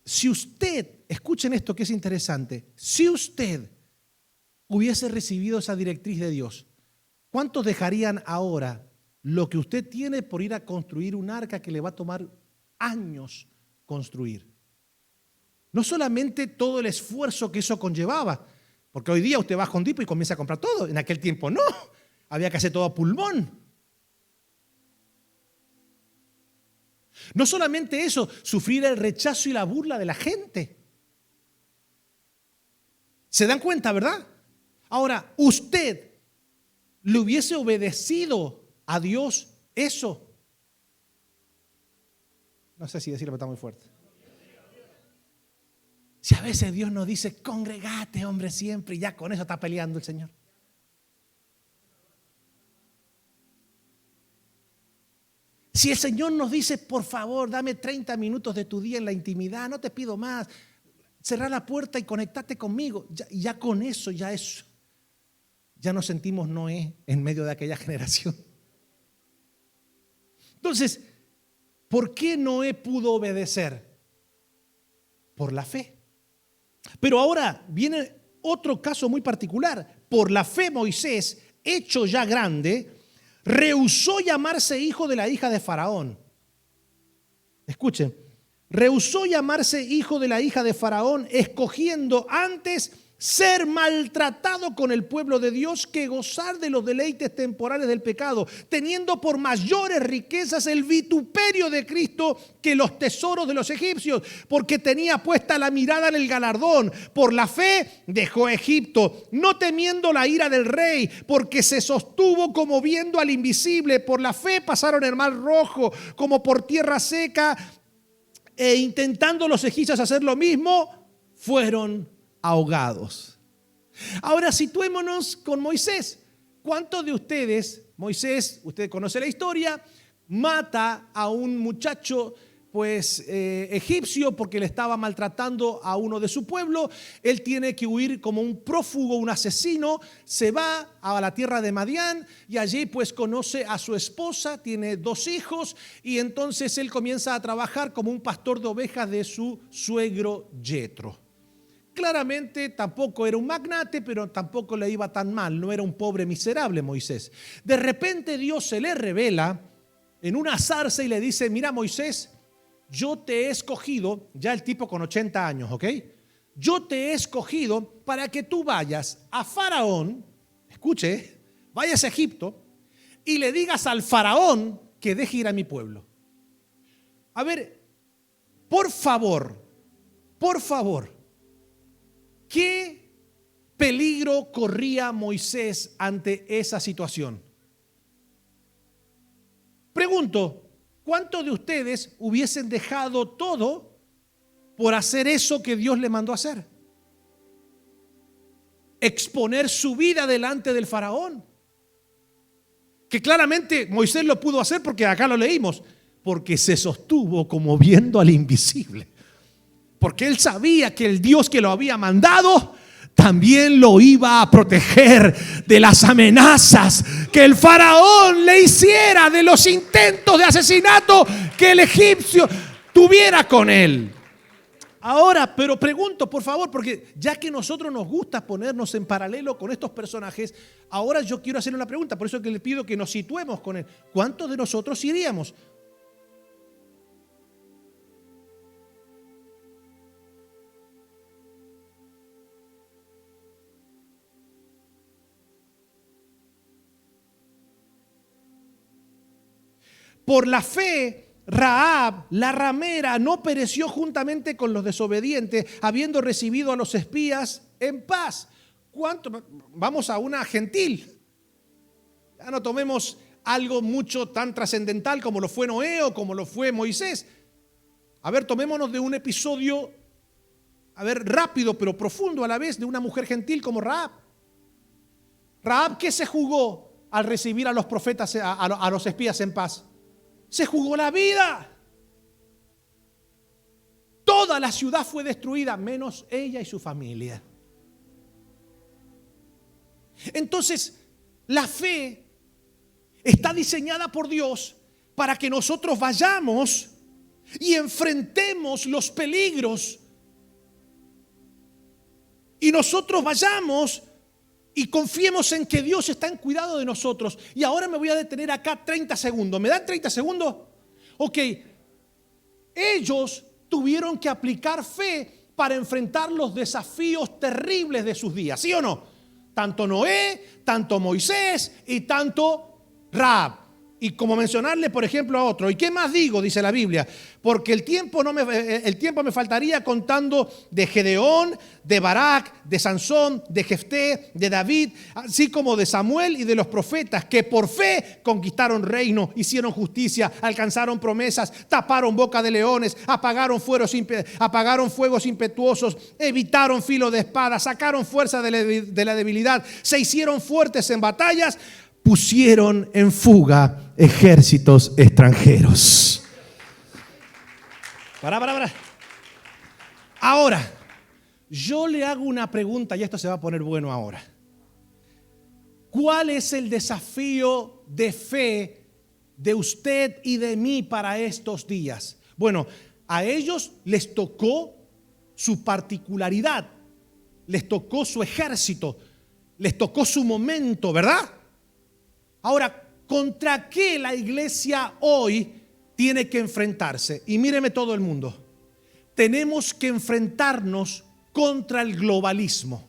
si usted, escuchen esto que es interesante, si usted hubiese recibido esa directriz de Dios, ¿cuántos dejarían ahora lo que usted tiene por ir a construir un arca que le va a tomar años construir. No solamente todo el esfuerzo que eso conllevaba, porque hoy día usted va a Home Depot y comienza a comprar todo. En aquel tiempo no, había que hacer todo a pulmón. No solamente eso, sufrir el rechazo y la burla de la gente. ¿Se dan cuenta, verdad? Ahora, ¿usted le hubiese obedecido a Dios eso? No sé si decirlo, pero está muy fuerte. Si a veces Dios nos dice, congregate, hombre, siempre, y ya con eso está peleando el Señor. Si el Señor nos dice, por favor, dame 30 minutos de tu día en la intimidad, no te pido más, cerrar la puerta y conectate conmigo, ya con eso, ya nos sentimos Noé en medio de aquella generación. Entonces, ¿por qué Noé pudo obedecer? Por la fe. Pero ahora viene otro caso muy particular. Por la fe Moisés, hecho ya grande, rehusó llamarse hijo de la hija de Faraón. Escuchen, rehusó llamarse hijo de la hija de Faraón, escogiendo antes ser maltratado con el pueblo de Dios que gozar de los deleites temporales del pecado, teniendo por mayores riquezas el vituperio de Cristo que los tesoros de los egipcios, porque tenía puesta la mirada en el galardón. Por la fe dejó Egipto, no temiendo la ira del rey, porque se sostuvo como viendo al invisible. Por la fe pasaron el mar rojo como por tierra seca, e intentando los egipcios hacer lo mismo, fueron ahogados. Ahora situémonos con Moisés. ¿Cuántos de ustedes, Moisés, usted conoce la historia, mata a un muchacho egipcio porque le estaba maltratando a uno de su pueblo? Él tiene que huir como un prófugo, un asesino, se va a la tierra de Madián y allí pues conoce a su esposa, tiene 2 hijos y entonces él comienza a trabajar como un pastor de ovejas de su suegro Yetro. Claramente tampoco era un magnate, pero tampoco le iba tan mal, no era un pobre miserable Moisés. De repente Dios se le revela en una zarza y le dice, mira Moisés, yo te he escogido, ya el tipo con 80 años, ¿ok? Yo te he escogido para que tú vayas a Faraón, escuche, vayas a Egipto y le digas al Faraón que deje ir a mi pueblo. A ver, por favor, ¿qué peligro corría Moisés ante esa situación? Pregunto, ¿cuántos de ustedes hubiesen dejado todo por hacer eso que Dios le mandó a hacer? Exponer su vida delante del faraón. Que claramente Moisés lo pudo hacer porque acá lo leímos, porque se sostuvo como viendo al invisible. Porque él sabía que el Dios que lo había mandado también lo iba a proteger de las amenazas que el faraón le hiciera, de los intentos de asesinato que el egipcio tuviera con él. Ahora, pero pregunto, por favor, porque ya que nosotros nos gusta ponernos en paralelo con estos personajes, ahora yo quiero hacer una pregunta, por eso que le pido que nos situemos con él. ¿Cuántos de nosotros iríamos? Por la fe, Rahab, la ramera, no pereció juntamente con los desobedientes, habiendo recibido a los espías en paz. ¿Cuánto? Vamos a una gentil. Ya no tomemos algo mucho tan trascendental como lo fue Noé o como lo fue Moisés. A ver, tomémonos de un episodio, rápido pero profundo a la vez, de una mujer gentil como Rahab. Rahab, ¿qué se jugó al recibir a los profetas, a los espías en paz? Se jugó la vida. Toda la ciudad fue destruida, menos ella y su familia. Entonces, la fe está diseñada por Dios para que nosotros vayamos y enfrentemos los peligros. Y nosotros vayamos y confiemos en que Dios está en cuidado de nosotros. Y ahora me voy a detener acá 30 segundos. ¿Me dan 30 segundos? Ok. Ellos tuvieron que aplicar fe para enfrentar los desafíos terribles de sus días, ¿sí o no? Tanto Noé, tanto Moisés y tanto Rahab. Y como mencionarle, por ejemplo, a otro. ¿Y qué más digo? Dice la Biblia. Porque el tiempo me faltaría contando de Gedeón, de Barak, de Sansón, de Jefté, de David, así como de Samuel y de los profetas, que por fe conquistaron reino, hicieron justicia, alcanzaron promesas, taparon boca de leones, apagaron fuegos impetuosos, evitaron filo de espada, sacaron fuerza de la debilidad, se hicieron fuertes en batallas, pusieron en fuga ejércitos extranjeros. Para. Ahora, yo le hago una pregunta y esto se va a poner bueno ahora. ¿Cuál es el desafío de fe de usted y de mí para estos días? Bueno, a ellos les tocó su particularidad, les tocó su ejército, les tocó su momento, ¿verdad? Ahora, ¿contra qué la iglesia hoy tiene que enfrentarse? Y míreme todo el mundo. Tenemos que enfrentarnos contra el globalismo.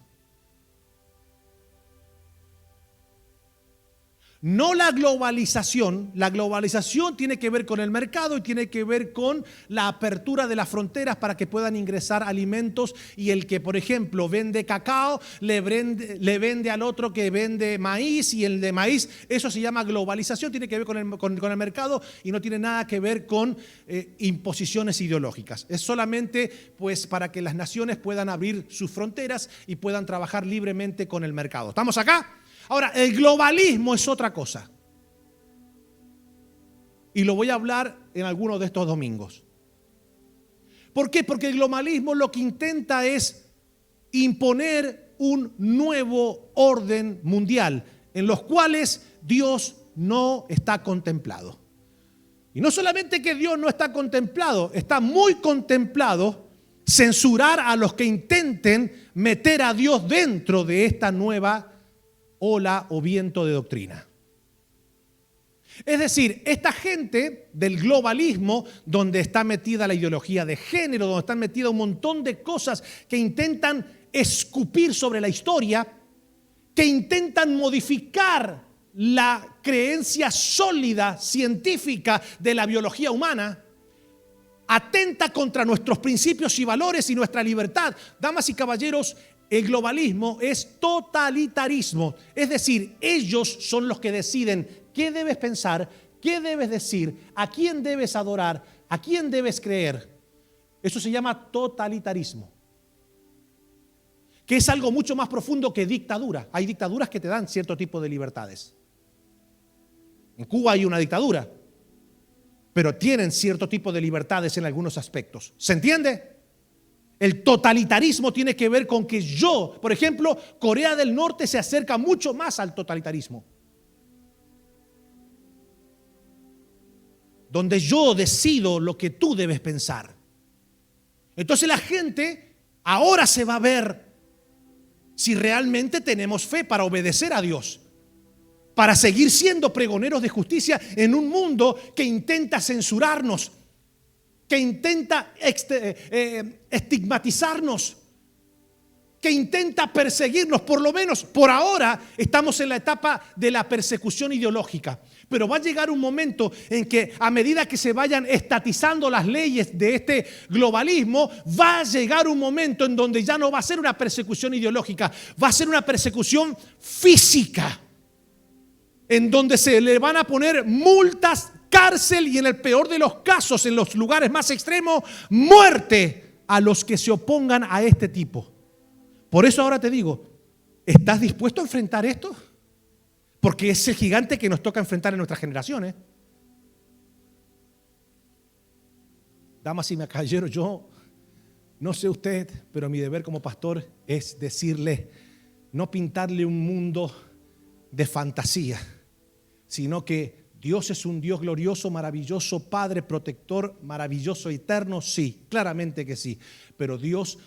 No la globalización. La globalización tiene que ver con el mercado y tiene que ver con la apertura de las fronteras para que puedan ingresar alimentos, y el que, por ejemplo, vende cacao le vende al otro que vende maíz, y el de maíz, eso se llama globalización, tiene que ver con el mercado y no tiene nada que ver con imposiciones ideológicas. Es solamente pues para que las naciones puedan abrir sus fronteras y puedan trabajar libremente con el mercado. ¿Estamos acá? Ahora, el globalismo es otra cosa. Y lo voy a hablar en algunos de estos domingos. ¿Por qué? Porque el globalismo lo que intenta es imponer un nuevo orden mundial en los cuales Dios no está contemplado. Y no solamente que Dios no está contemplado, está muy contemplado censurar a los que intenten meter a Dios dentro de esta nueva ola o viento de doctrina. Es decir, esta gente del globalismo, donde está metida la ideología de género, donde están metidas un montón de cosas que intentan escupir sobre la historia, que intentan modificar la creencia sólida científica de la biología humana, atenta contra nuestros principios y valores y nuestra libertad. Damas y caballeros, el globalismo es totalitarismo, es decir, ellos son los que deciden qué debes pensar, qué debes decir, a quién debes adorar, a quién debes creer. Eso se llama totalitarismo, que es algo mucho más profundo que dictadura. Hay dictaduras que te dan cierto tipo de libertades. En Cuba hay una dictadura, pero tienen cierto tipo de libertades en algunos aspectos. ¿Se entiende? El totalitarismo tiene que ver con que yo, por ejemplo, Corea del Norte se acerca mucho más al totalitarismo, donde yo decido lo que tú debes pensar. Entonces la gente ahora se va a ver si realmente tenemos fe para obedecer a Dios, para seguir siendo pregoneros de justicia en un mundo que intenta censurarnos, que intenta estigmatizarnos, que intenta perseguirnos. Por lo menos por ahora estamos en la etapa de la persecución ideológica, pero va a llegar un momento en que, a medida que se vayan estatizando las leyes de este globalismo, va a llegar un momento en donde ya no va a ser una persecución ideológica, va a ser una persecución física, en donde se le van a poner multas, cárcel y, en el peor de los casos, en los lugares más extremos, muerte a los que se opongan a este tipo. Por eso ahora te digo, ¿estás dispuesto a enfrentar esto? Porque es el gigante que nos toca enfrentar en nuestras generaciones. Damas y caballeros, yo no sé usted, pero mi deber como pastor es decirle, no pintarle un mundo de fantasía, sino que Dios es un Dios glorioso, maravilloso, Padre, protector, maravilloso, eterno, sí, claramente que sí. Pero Dios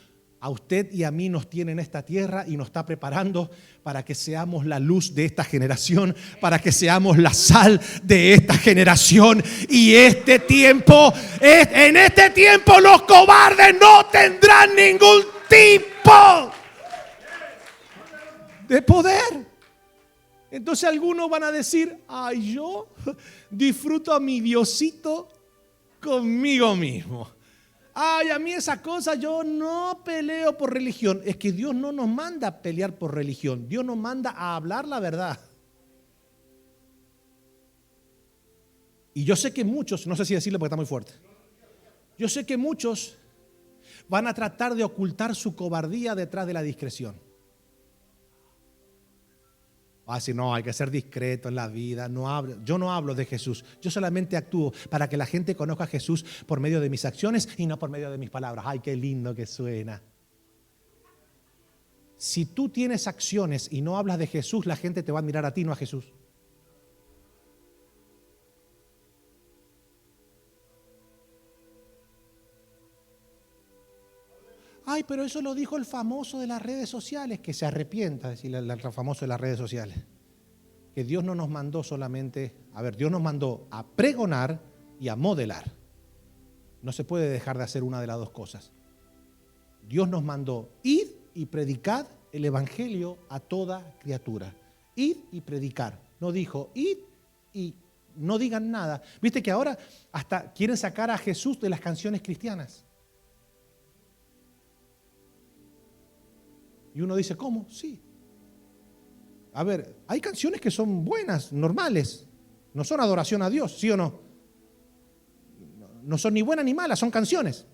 a usted y a mí nos tiene en esta tierra y nos está preparando para que seamos la luz de esta generación, para que seamos la sal de esta generación. Y en este tiempo los cobardes no tendrán ningún tipo de poder. Entonces algunos van a decir, ay, yo disfruto a mi Diosito conmigo mismo. Ay, a mí esa cosa, yo no peleo por religión. Es que Dios no nos manda a pelear por religión. Dios nos manda a hablar la verdad. Y yo sé que muchos, no sé si decirlo porque está muy fuerte. Yo sé que muchos van a tratar de ocultar su cobardía detrás de la discreción. Va a decir, no, hay que ser discreto en la vida. Yo no hablo de Jesús. Yo solamente actúo para que la gente conozca a Jesús por medio de mis acciones y no por medio de mis palabras. Ay, qué lindo que suena. Si tú tienes acciones y no hablas de Jesús, la gente te va a admirar a ti, no a Jesús. Ay, pero eso lo dijo el famoso de las redes sociales. Que se arrepienta, decirle al famoso de las redes sociales. Que Dios no nos mandó solamente, Dios nos mandó a pregonar y a modelar. No se puede dejar de hacer una de las dos cosas. Dios nos mandó, id y predicad el evangelio a toda criatura. Id y predicar. No dijo, id y no digan nada. Viste que ahora hasta quieren sacar a Jesús de las canciones cristianas. Y uno dice, ¿cómo? Sí. Hay canciones que son buenas, normales. No son adoración a Dios, ¿sí o no? No son ni buenas ni malas, son canciones.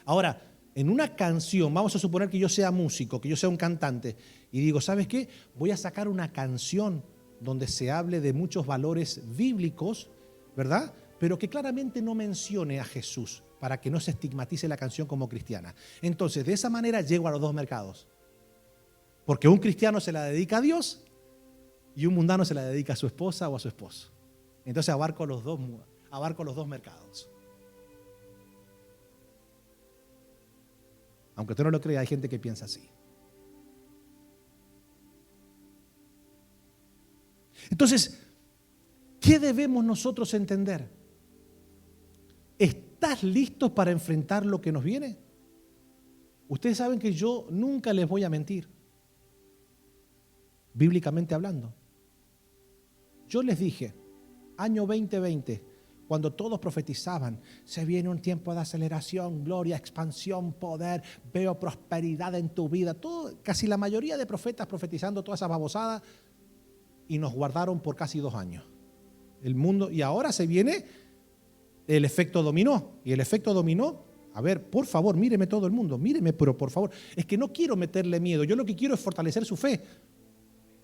Ahora, en una canción, vamos a suponer que yo sea músico, que yo sea un cantante, y digo, ¿sabes qué? Voy a sacar una canción donde se hable de muchos valores bíblicos, ¿verdad? Pero que claramente no mencione a Jesús, para que no se estigmatice la canción como cristiana. Entonces, de esa manera llego a los dos mercados. Porque un cristiano se la dedica a Dios y un mundano se la dedica a su esposa o a su esposo. Entonces abarco los dos mercados. Aunque usted no lo crea, hay gente que piensa así. Entonces, ¿qué debemos nosotros entender? ¿Estás listo para enfrentar lo que nos viene? Ustedes saben que yo nunca les voy a mentir. Bíblicamente hablando. Yo les dije, año 2020, cuando todos profetizaban, se viene un tiempo de aceleración, gloria, expansión, poder, veo prosperidad en tu vida. Casi la mayoría de profetas profetizando todas esas babosadas y nos guardaron por casi 2 años. El mundo, y ahora se viene el efecto dominó. Y el efecto dominó, por favor, míreme todo el mundo, míreme, pero por favor, es que no quiero meterle miedo, yo lo que quiero es fortalecer su fe.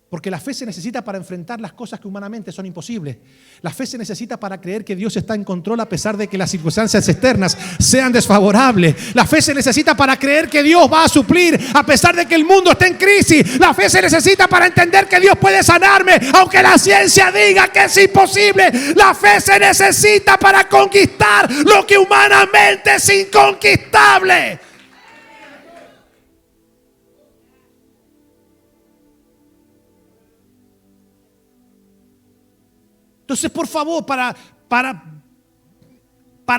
Porque la fe se necesita para enfrentar las cosas que humanamente son imposibles. La fe se necesita para creer que Dios está en control a pesar de que las circunstancias externas sean desfavorables. La fe se necesita para creer que Dios va a suplir a pesar de que el mundo esté en crisis. La fe se necesita para entender que Dios puede sanarme aunque la ciencia diga que es imposible. La fe se necesita para conquistar lo que humanamente es inconquistable. Entonces, por favor, para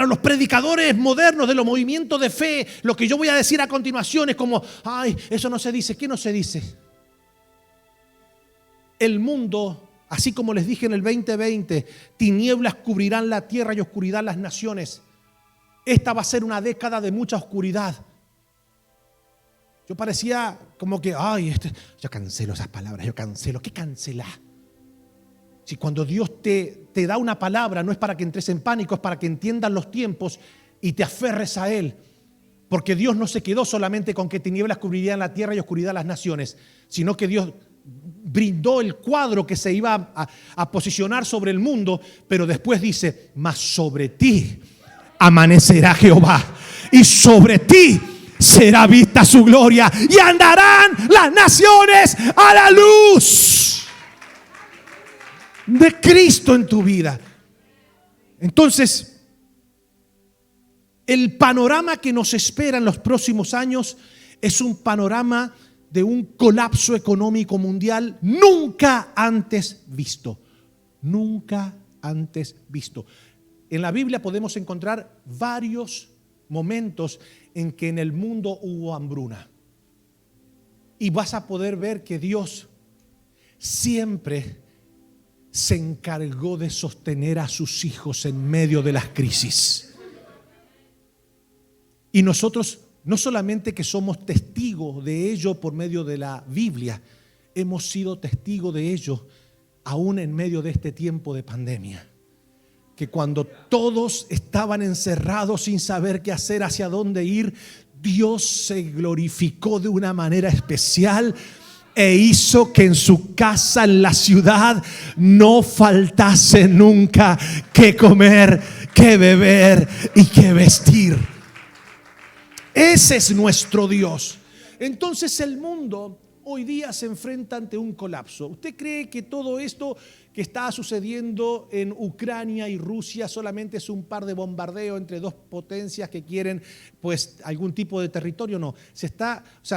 los predicadores modernos de los movimientos de fe, lo que yo voy a decir a continuación es como, ay, eso no se dice. ¿Qué no se dice? El mundo, así como les dije en el 2020, tinieblas cubrirán la tierra y oscuridad las naciones. Esta va a ser una década de mucha oscuridad. Yo parecía como que, yo cancelo esas palabras, ¿qué cancelar? Si cuando Dios te da una palabra, no es para que entres en pánico, es para que entiendas los tiempos y te aferres a Él. Porque Dios no se quedó solamente con que tinieblas cubrirían la tierra y oscuridad las naciones, sino que Dios brindó el cuadro que se iba a posicionar sobre el mundo, pero después dice, mas sobre ti amanecerá Jehová y sobre ti será vista su gloria y andarán las naciones a la luz de Cristo en tu vida. Entonces, el panorama que nos espera en los próximos años Es un panorama de un colapso económico mundial nunca antes visto. Nunca antes visto. En la Biblia podemos encontrar varios momentos en que en el mundo hubo hambruna. Y vas a poder ver que Dios siempre se encargó de sostener a sus hijos en medio de las crisis. Y nosotros no solamente que somos testigos de ello por medio de la Biblia, hemos sido testigos de ello aún en medio de este tiempo de pandemia. Que cuando todos estaban encerrados sin saber qué hacer, hacia dónde ir, Dios se glorificó de una manera especial e hizo que en su casa, en la ciudad, no faltase nunca qué comer, qué beber y qué vestir. Ese es nuestro Dios. Entonces el mundo hoy día se enfrenta ante un colapso. ¿Usted cree que todo esto que está sucediendo en Ucrania y Rusia solamente es un par de bombardeos entre dos potencias que quieren pues algún tipo de territorio? No,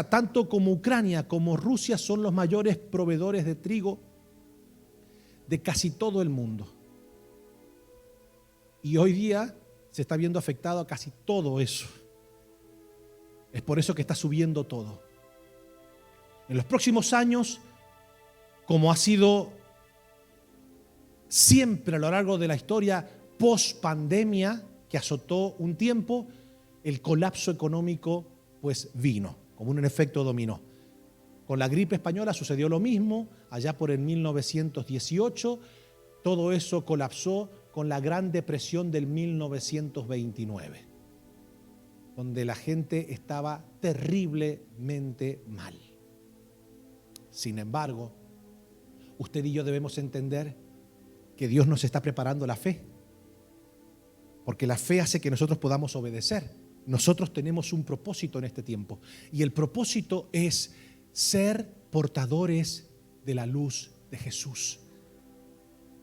tanto como Ucrania como Rusia son los mayores proveedores de trigo de casi todo el mundo. Y hoy día se está viendo afectado a casi todo eso. Es por eso que está subiendo todo. En los próximos años, como ha sido siempre a lo largo de la historia post pandemia que azotó un tiempo, el colapso económico pues vino como un efecto dominó. Con la gripe española sucedió lo mismo, allá por el 1918, todo eso colapsó con la Gran Depresión del 1929, donde la gente estaba terriblemente mal. Sin embargo, usted y yo debemos entender que Dios nos está preparando la fe, porque la fe hace que nosotros podamos obedecer. Nosotros tenemos un propósito en este tiempo, y el propósito es ser portadores de la luz de Jesús.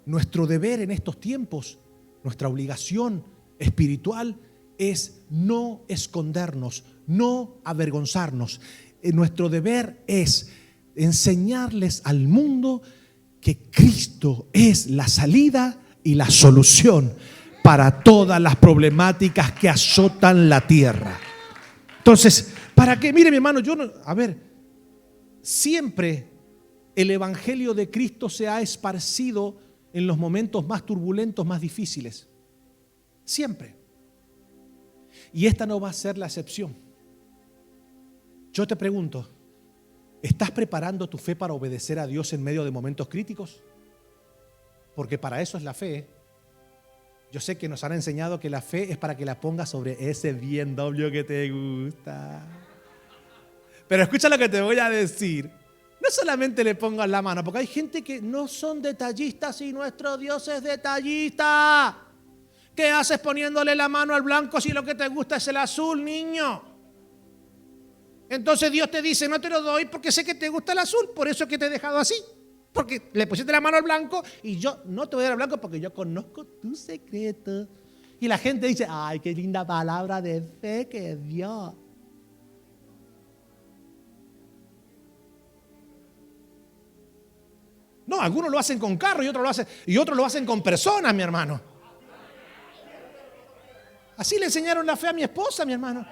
Nuestro deber en estos tiempos, nuestra obligación espiritual es no escondernos, no avergonzarnos. Nuestro deber es enseñarles al mundo que Cristo es la salida y la solución para todas las problemáticas que azotan la tierra. Entonces, ¿para qué? Mire, mi hermano, siempre el evangelio de Cristo se ha esparcido en los momentos más turbulentos, más difíciles. Siempre. Y esta no va a ser la excepción. Yo te pregunto, ¿estás preparando tu fe para obedecer a Dios en medio de momentos críticos? Porque para eso es la fe. Yo sé que nos han enseñado que la fe es para que la pongas sobre ese BMW que te gusta. Pero escucha lo que te voy a decir. No solamente le pongas la mano, porque hay gente que no son detallistas y nuestro Dios es detallista. ¿Qué haces poniéndole la mano al blanco si lo que te gusta es el azul, niño? Entonces Dios te dice, no te lo doy porque sé que te gusta el azul, por eso es que te he dejado así. Porque le pusiste la mano al blanco y yo no te voy a dar al blanco porque yo conozco tu secreto. Y la gente dice, ay, qué linda palabra de fe que dio. No, algunos lo hacen con carro y otros lo hacen con personas, mi hermano. Así le enseñaron la fe a mi esposa, mi hermano.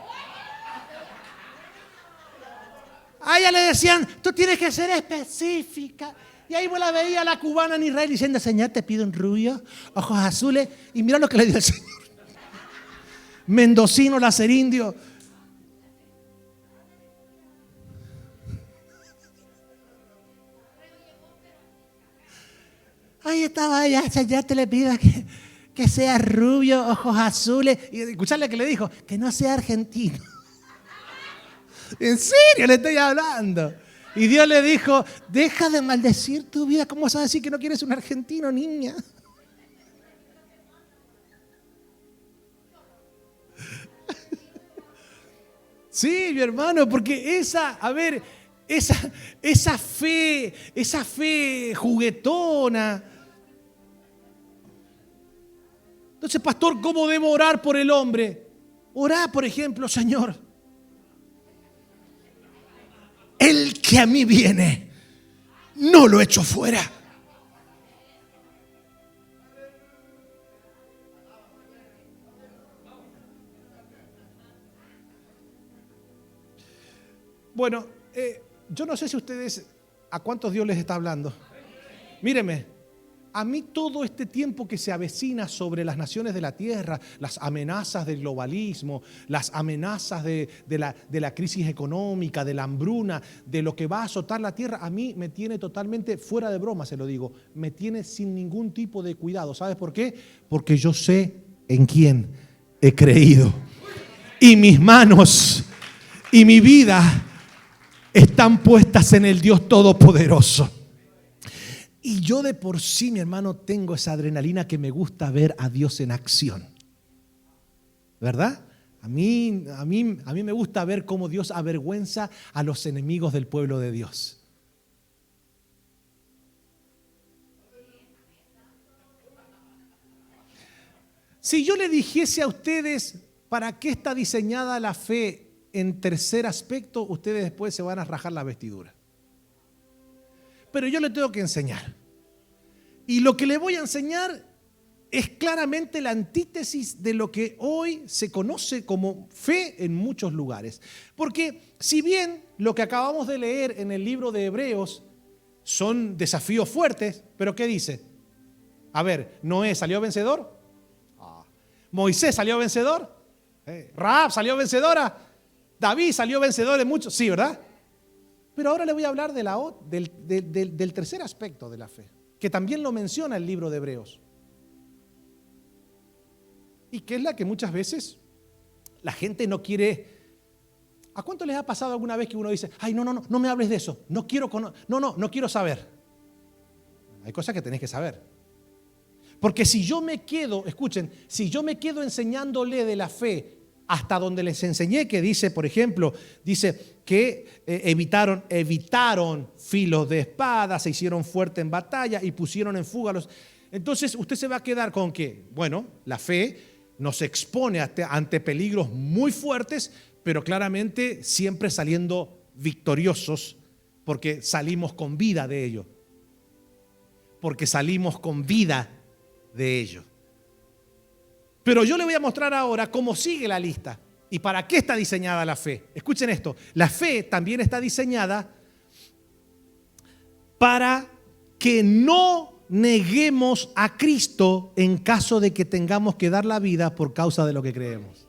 A ella le decían, tú tienes que ser específica. Y ahí vos la veía la cubana en Israel diciendo, Señor, te pido un rubio, ojos azules. Y mira lo que le dio el Señor. Mendocino, lacerindio. Ahí estaba ella, Señor, te le pido que sea rubio, ojos azules. Y escucharle que le dijo, que no sea argentino. En serio le estoy hablando. Y Dios le dijo, deja de maldecir tu vida. ¿Cómo vas a decir que no quieres un argentino, niña? Sí, mi hermano, porque esa fe juguetona. Entonces, pastor, ¿cómo debo orar por el hombre? Orá, por ejemplo, Señor, el que a mí viene, no lo echo fuera. Bueno, yo no sé si ustedes, ¿a cuántos Dios les está hablando? Míreme, a mí todo este tiempo que se avecina sobre las naciones de la tierra, las amenazas del globalismo, las amenazas de la crisis económica, de la hambruna, de lo que va a azotar la tierra, a mí me tiene totalmente fuera de broma, se lo digo, me tiene sin ningún tipo de cuidado. ¿Sabes por qué? Porque yo sé en quién he creído. Y mis manos y mi vida están puestas en el Dios Todopoderoso. Y yo de por sí, mi hermano, tengo esa adrenalina que me gusta ver a Dios en acción. ¿Verdad? A mí me gusta ver cómo Dios avergüenza a los enemigos del pueblo de Dios. Si yo le dijese a ustedes para qué está diseñada la fe en tercer aspecto, ustedes después se van a rajar la vestidura. Pero yo le tengo que enseñar. Y lo que le voy a enseñar es claramente la antítesis de lo que hoy se conoce como fe en muchos lugares. Porque si bien lo que acabamos de leer en el libro de Hebreos son desafíos fuertes, pero ¿qué dice? A ver, ¿Noé salió vencedor? ¿Moisés salió vencedor? ¿Rahab salió vencedora? ¿David salió vencedor en muchos? Sí, ¿verdad? Pero ahora le voy a hablar del tercer aspecto de la fe, que también lo menciona el libro de Hebreos. Y que es la que muchas veces la gente no quiere. ¿A cuánto les ha pasado alguna vez que uno dice, ay, no me hables de eso, no quiero saber? Hay cosas que tenés que saber. Porque si yo me quedo, escuchen, si yo me quedo enseñándole de la fe hasta donde les enseñé, que dice, por ejemplo, dice que evitaron filos de espada, se hicieron fuerte en batalla y pusieron en fuga los. Entonces usted se va a quedar con que, bueno, la fe nos expone ante peligros muy fuertes, pero claramente siempre saliendo victoriosos, porque salimos con vida de ello. Porque salimos con vida de ello. Pero yo le voy a mostrar ahora cómo sigue la lista y para qué está diseñada la fe. Escuchen esto, la fe también está diseñada para que no neguemos a Cristo en caso de que tengamos que dar la vida por causa de lo que creemos.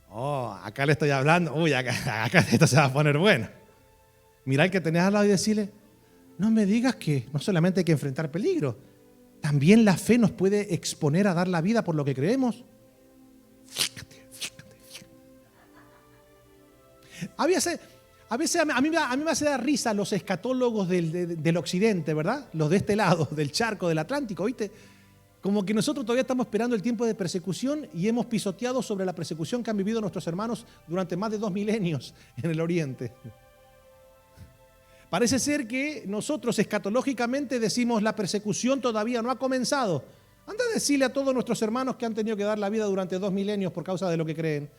Oh, acá le estoy hablando, acá esto se va a poner bueno. Mira al que tenés al lado y decirle, no me digas que no solamente hay que enfrentar peligro, también la fe nos puede exponer a dar la vida por lo que creemos. Fíjate. A veces a mí me hace dar risa los escatólogos del occidente, ¿verdad? Los de este lado, del charco, del Atlántico, ¿viste? Como que nosotros todavía estamos esperando el tiempo de persecución y hemos pisoteado sobre la persecución que han vivido nuestros hermanos durante más de 2 milenios en el Oriente. Parece ser que nosotros escatológicamente decimos la persecución todavía no ha comenzado. Anda a decirle a todos nuestros hermanos que han tenido que dar la vida durante 2 milenios por causa de lo que creen.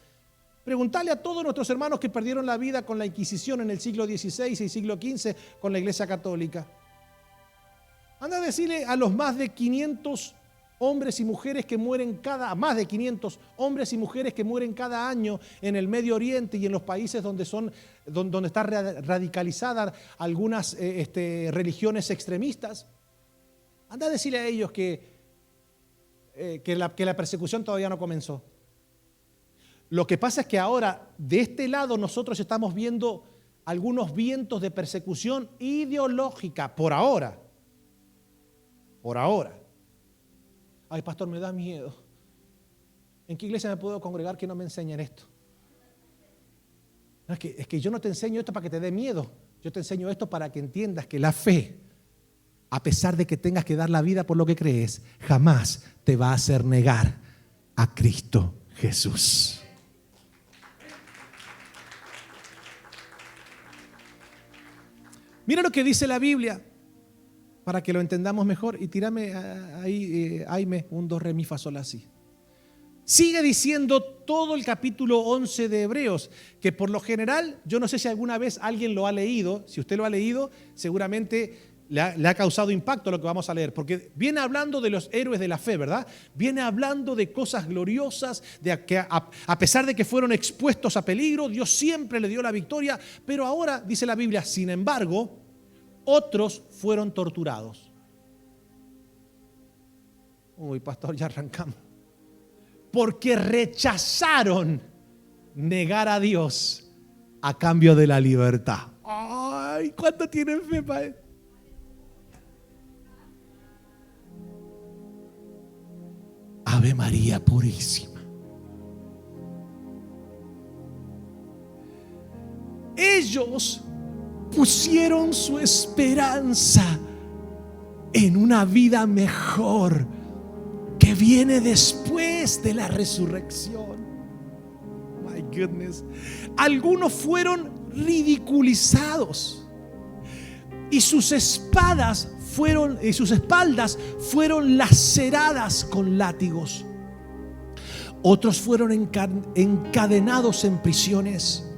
Preguntale a todos nuestros hermanos que perdieron la vida con la Inquisición en el siglo XVI y siglo XV con la Iglesia Católica. Anda a decirle a los más de 500 hombres y mujeres que mueren más de 500 hombres y mujeres que mueren cada año en el Medio Oriente y en los países donde está radicalizada algunas religiones extremistas. Anda a decirle a ellos que la persecución todavía no comenzó. Lo que pasa es que ahora de este lado nosotros estamos viendo algunos vientos de persecución ideológica por ahora. Por ahora. Ay, pastor, me da miedo. ¿En qué iglesia me puedo congregar que no me enseñen esto? No, es que yo no te enseño esto para que te dé miedo. Yo te enseño esto para que entiendas que la fe, a pesar de que tengas que dar la vida por lo que crees, jamás te va a hacer negar a Cristo Jesús. Mira lo que dice la Biblia, para que lo entendamos mejor. Y tírame ahí, Aime, un do, re, mi, fa, sol, la, si. Sigue diciendo todo el capítulo 11 de Hebreos, que por lo general, yo no sé si alguna vez alguien lo ha leído. Si usted lo ha leído, seguramente le ha causado impacto lo que vamos a leer, porque viene hablando de los héroes de la fe, ¿verdad? Viene hablando de cosas gloriosas, de que a pesar de que fueron expuestos a peligro, Dios siempre le dio la victoria. Pero ahora, dice la Biblia, sin embargo, otros fueron torturados. Uy, pastor, ya arrancamos. Porque rechazaron negar a Dios a cambio de la libertad. Ay, ¿cuánto tienen fe para eso? Ave María Purísima. Ellos pusieron su esperanza en una vida mejor que viene después de la resurrección. My goodness. Algunos fueron ridiculizados y sus espaldas fueron laceradas con látigos. Otros fueron encadenados en prisiones.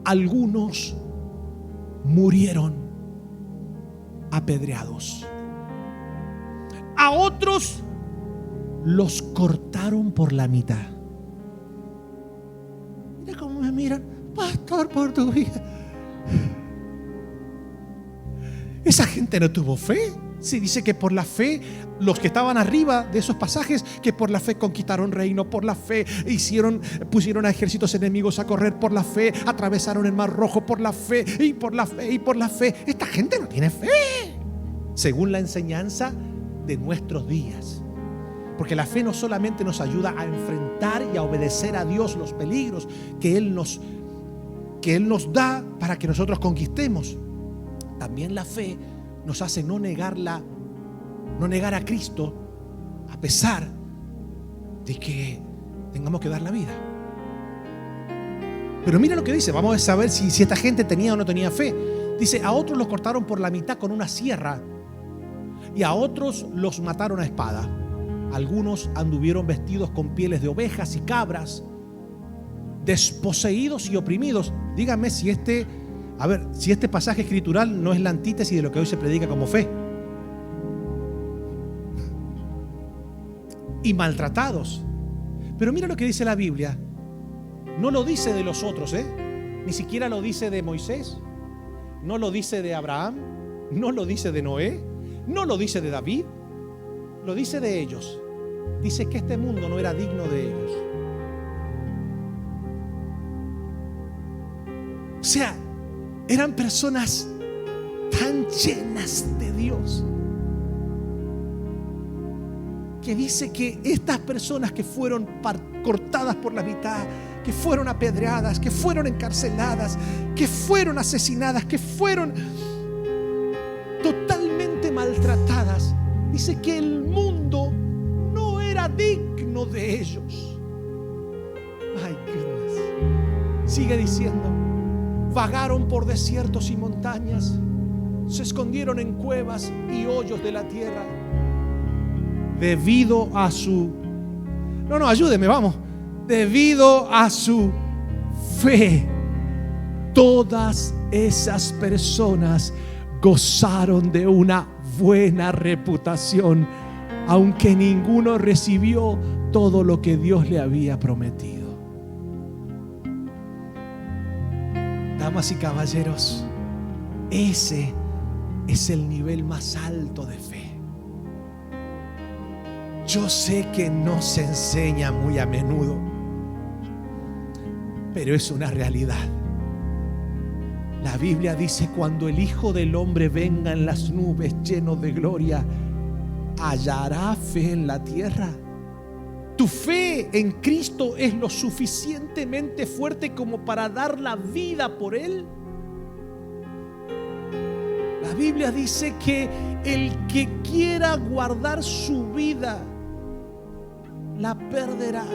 Algunos murieron apedreados. A otros los cortaron por la mitad. Mira cómo me miran, pastor, por tu vida. Esa gente no tuvo fe. Sí, dice que por la fe, los que estaban arriba de esos pasajes, que por la fe conquistaron reino, por la fe pusieron a ejércitos enemigos a correr, por la fe atravesaron el mar rojo, por la fe y por la fe y por la fe. Esta gente no tiene fe, según la enseñanza de nuestros días. Porque la fe no solamente nos ayuda a enfrentar y a obedecer a Dios los peligros que Él nos da para que nosotros conquistemos. También la fe nos hace no negar a Cristo a pesar de que tengamos que dar la vida. Pero mira lo que dice. Vamos a saber si esta gente tenía o no tenía fe. Dice, a otros los cortaron por la mitad con una sierra y a otros los mataron a espada. Algunos anduvieron vestidos con pieles de ovejas y cabras, desposeídos y oprimidos. Díganme si este pasaje escritural no es la antítesis de lo que hoy se predica como fe. Y maltratados. Pero mira lo que dice la Biblia. No lo dice de los otros, ni siquiera lo dice de Moisés, no lo dice de Abraham, no lo dice de Noé, no lo dice de David, lo dice de ellos. Dice que este mundo no era digno de ellos. O sea, eran personas tan llenas de Dios que dice que estas personas que fueron cortadas por la mitad, que fueron apedreadas, que fueron encarceladas, que fueron asesinadas, que fueron totalmente maltratadas, dice que el mundo no era digno de ellos. Ay, goodness. Sigue diciendo, vagaron por desiertos y montañas, se escondieron en cuevas y hoyos de la tierra debido a su... ayúdeme, vamos. Debido a su fe, todas esas personas gozaron de una buena reputación, aunque ninguno recibió todo lo que Dios le había prometido. Damas y caballeros, ese es el nivel más alto de fe. Yo sé que no se enseña muy a menudo, pero es una realidad. La Biblia dice, cuando el Hijo del Hombre venga en las nubes lleno de gloria, ¿hallará fe en la tierra? ¿Tu fe en Cristo es lo suficientemente fuerte como para dar la vida por Él? La Biblia dice que el que quiera guardar su vida la perderá,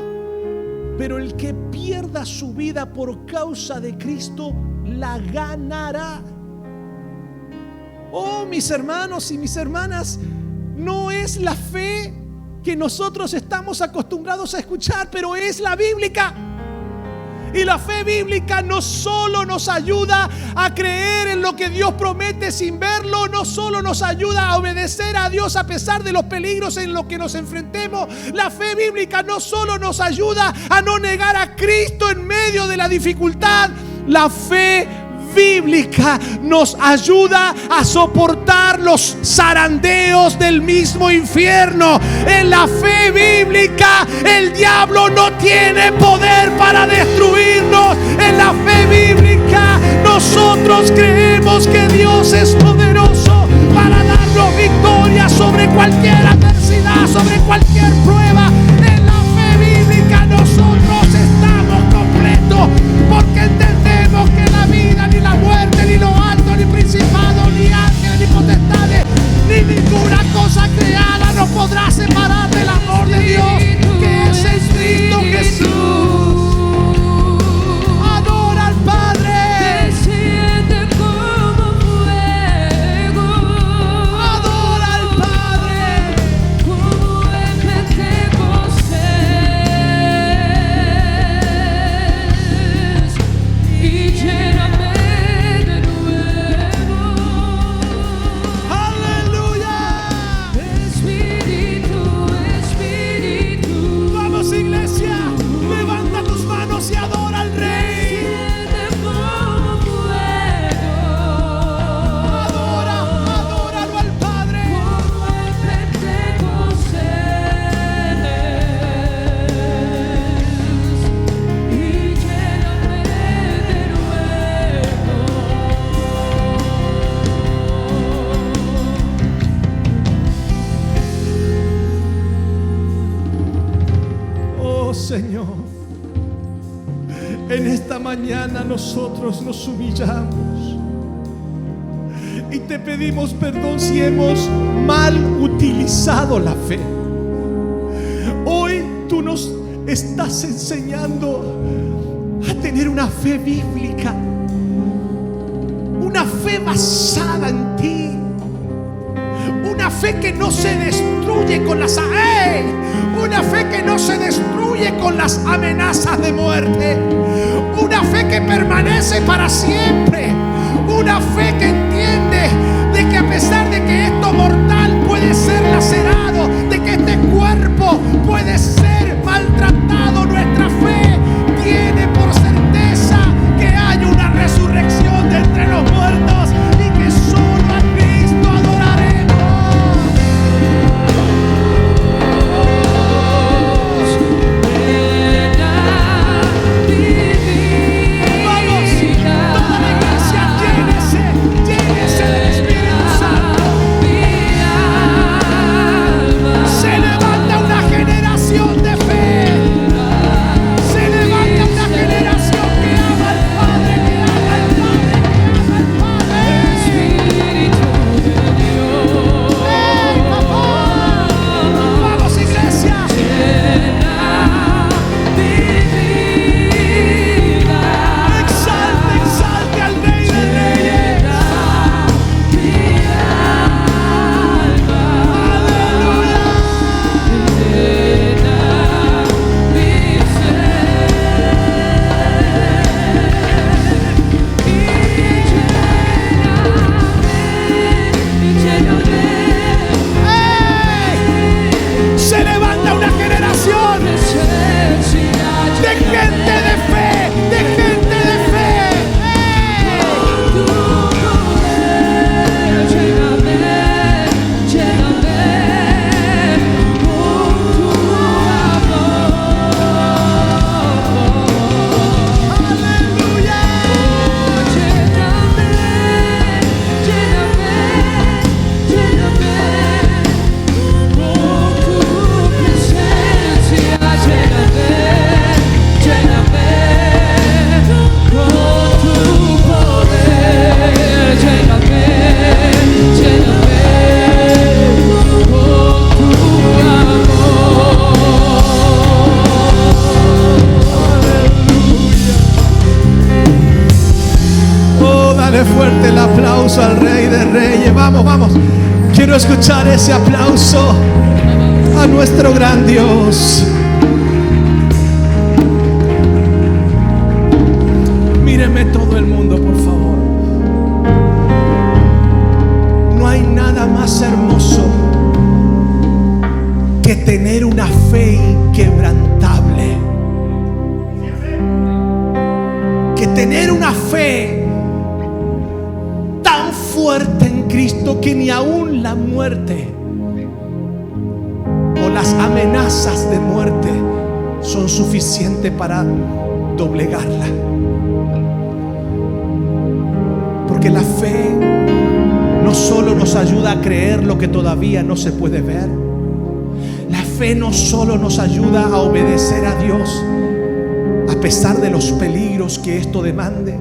pero el que pierda su vida por causa de Cristo la ganará. Oh, mis hermanos y mis hermanas, no es la fe que nosotros estamos acostumbrados a escuchar, pero es la bíblica. Y la fe bíblica no solo nos ayuda a creer en lo que Dios promete sin verlo, no solo nos ayuda a obedecer a Dios a pesar de los peligros en los que nos enfrentemos. La fe bíblica no solo nos ayuda a no negar a Cristo en medio de la dificultad. La fe bíblica nos ayuda a soportar los zarandeos del mismo infierno. En la fe bíblica el diablo no tiene poder para destruirnos. En la fe bíblica nosotros creemos que Dios es poderoso para darnos victoria sobre cualquier adversidad, sobre cualquier prueba. En la fe bíblica nosotros estamos completos, porque entendemos que la vida, ni la muerte, ni lo alto, ni principado, ni ángeles, ni potestades, ni ninguna cosa creada nos podrá separar del amor de Dios que es en Cristo Jesús. Adora al Padre. Desciende como fuego. Adora al Padre. Como en Pentecostés. Y lléname de nuevo. Aleluya. Espíritu, Espíritu. Vamos, iglesia, levanta tus manos y adora al Rey. Desciende como fuego. Adóralo al Padre. Como en Pentecostés. Y lléname de nuevo. Oh Señor, en esta mañana nosotros nos humillamos y te pedimos perdón si hemos mal utilizado la fe. Hoy tú nos estás enseñando a tener una fe bíblica, una fe basada en ti. Una fe que no se destruye con las una fe que no se destruye con las amenazas de muerte. Una fe que permanece para siempre. Una fe que entiende de que a pesar de que esto mortal puede ser lacerado, de que este cuerpo puede ser maltratado, nuestra fe tiene por certeza que hay una resurrección de entre los muertos y que solo a Cristo adoraremos. Vamos, toda la iglesia, llénese del Espíritu Santo. Se levanta una generación de fe. Se levanta una generación que ama al Padre, que ama al Padre, que ama al Padre. ¡Ey, papá! Vamos, iglesia. Exalte, exalte al Rey de Reyes. ¡Ey! Se levanta una generación de gente de fe, de gente de fe. ¡Aleluya! Oh, dale fuerte el aplauso al Rey de Reyes. Vamos, vamos. Quiero escuchar ese aplauso. a nuestro gran Dios. Míreme todo el mundo, por favor. No hay nada más hermoso que tener una fe inquebrantable, que tener una fe tan fuerte en Cristo que ni aún la muerte o las amenazas de muerte son suficientes para doblegarla. Porque la fe no solo nos ayuda a creer lo que todavía no se puede ver. La fe no solo nos ayuda a obedecer a Dios a pesar de los peligros que esto demande.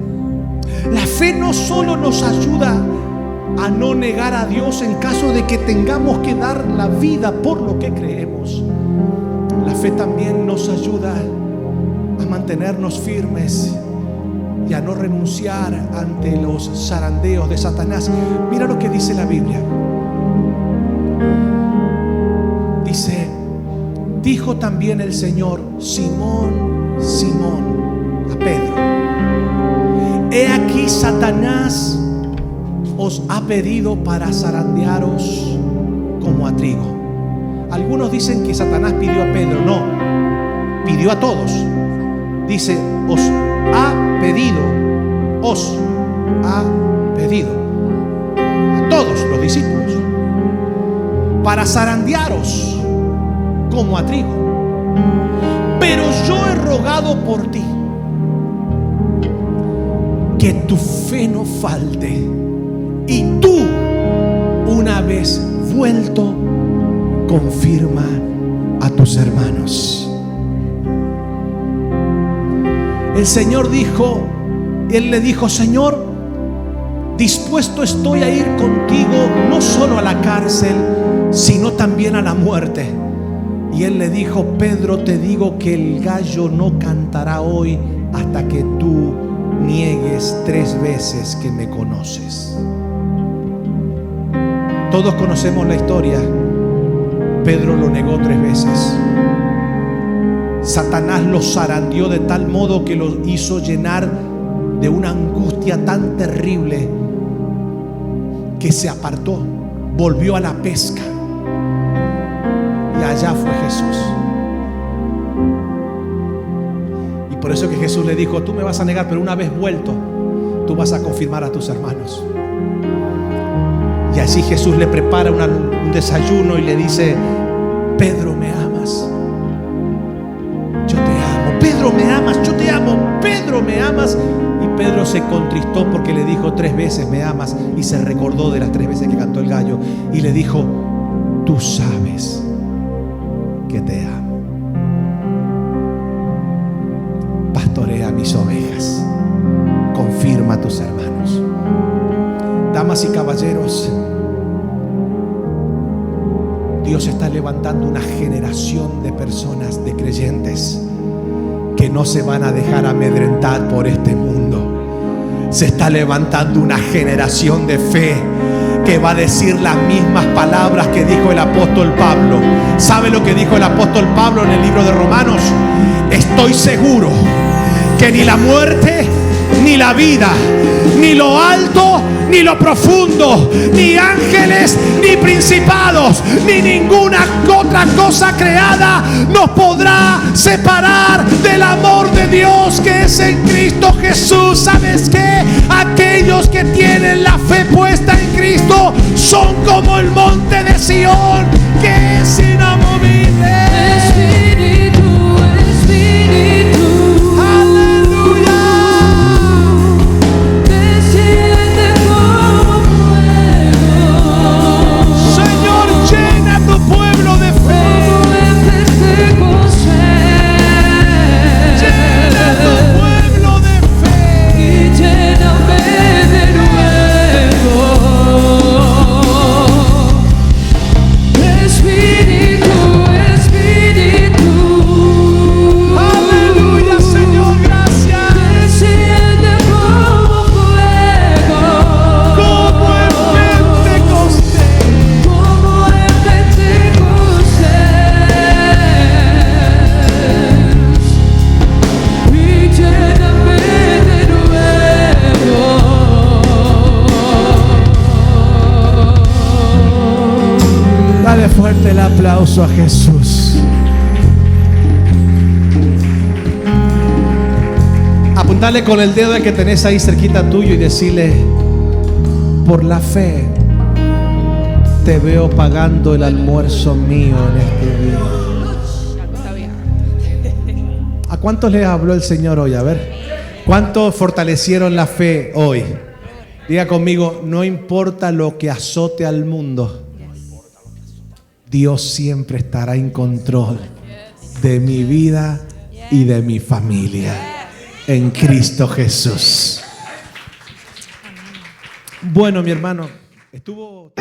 La fe no solo nos ayuda a no negar a Dios en caso de que tengamos que dar la vida por lo que creemos. La fe también nos ayuda a mantenernos firmes y a no renunciar ante los zarandeos de Satanás. Mira lo que dice la Biblia. Dice: dijo también el Señor: Simón, Simón, a Pedro, he aquí Satanás os ha pedido para zarandearos como a trigo. Algunos dicen que Satanás pidió a Pedro. No, pidió a todos. Dice: os ha pedido, os ha pedido a todos los discípulos para zarandearos como a trigo. Pero yo he rogado por ti que tu fe no falte, y tú, una vez vuelto, confirma a tus hermanos. El Señor dijo, Él le dijo: Señor, dispuesto estoy a ir contigo no solo a la cárcel, sino también a la muerte. Y Él le dijo: Pedro, te digo que el gallo no cantará hoy hasta que tú niegues 3 veces que me conoces. Todos conocemos la historia. Pedro lo negó 3 veces. Satanás lo zarandeó de tal modo que lo hizo llenar de una angustia tan terrible que se apartó, volvió a la pesca, y allá fue Jesús. Y por eso que Jesús le dijo: tú me vas a negar, pero una vez vuelto, tú vas a confirmar a tus hermanos. Y así Jesús le prepara un desayuno y le dice: Pedro, ¿me amas? Yo te amo. Pedro, ¿me amas? Yo te amo. Pedro, ¿me amas? Y Pedro se contristó porque le dijo 3 veces: me amas. Y se recordó de las 3 veces que cantó el gallo y le dijo: tú sabes que te amo. Pastorea mis ovejas, confirma a tus hermanos. Damas y caballeros, Dios está levantando una generación de personas, de creyentes, que no se van a dejar amedrentar por este mundo. Se está levantando una generación de fe que va a decir las mismas palabras que dijo el apóstol Pablo. ¿Sabe lo que dijo el apóstol Pablo en el libro de Romanos? Estoy seguro que ni la muerte, ni la vida, ni lo alto, ni lo profundo, ni ángeles, ni principados, ni ninguna otra cosa creada nos podrá separar del amor de Dios que es en Cristo Jesús. ¿Sabes qué? Aquellos que tienen la fe puesta en Cristo son como el monte de Sión, que es inamovible. Espíritu, Espíritu, ¡Aleluya! desciende como fuego, Señor, llena tu pueblo de fe. como en Pentecostés. Llena tu pueblo de fe. Y lléname de nuevo. aplauso a Jesús. Apuntale con el dedo que tenés ahí cerquita tuyo y decirle: por la fe te veo pagando el almuerzo mío en este día. ¿A cuántos les habló el Señor hoy? A ver, ¿cuántos fortalecieron la fe hoy? Diga conmigo: no importa lo que azote al mundo, Dios siempre estará en control de mi vida y de mi familia en Cristo Jesús. Bueno, mi hermano, estuvo...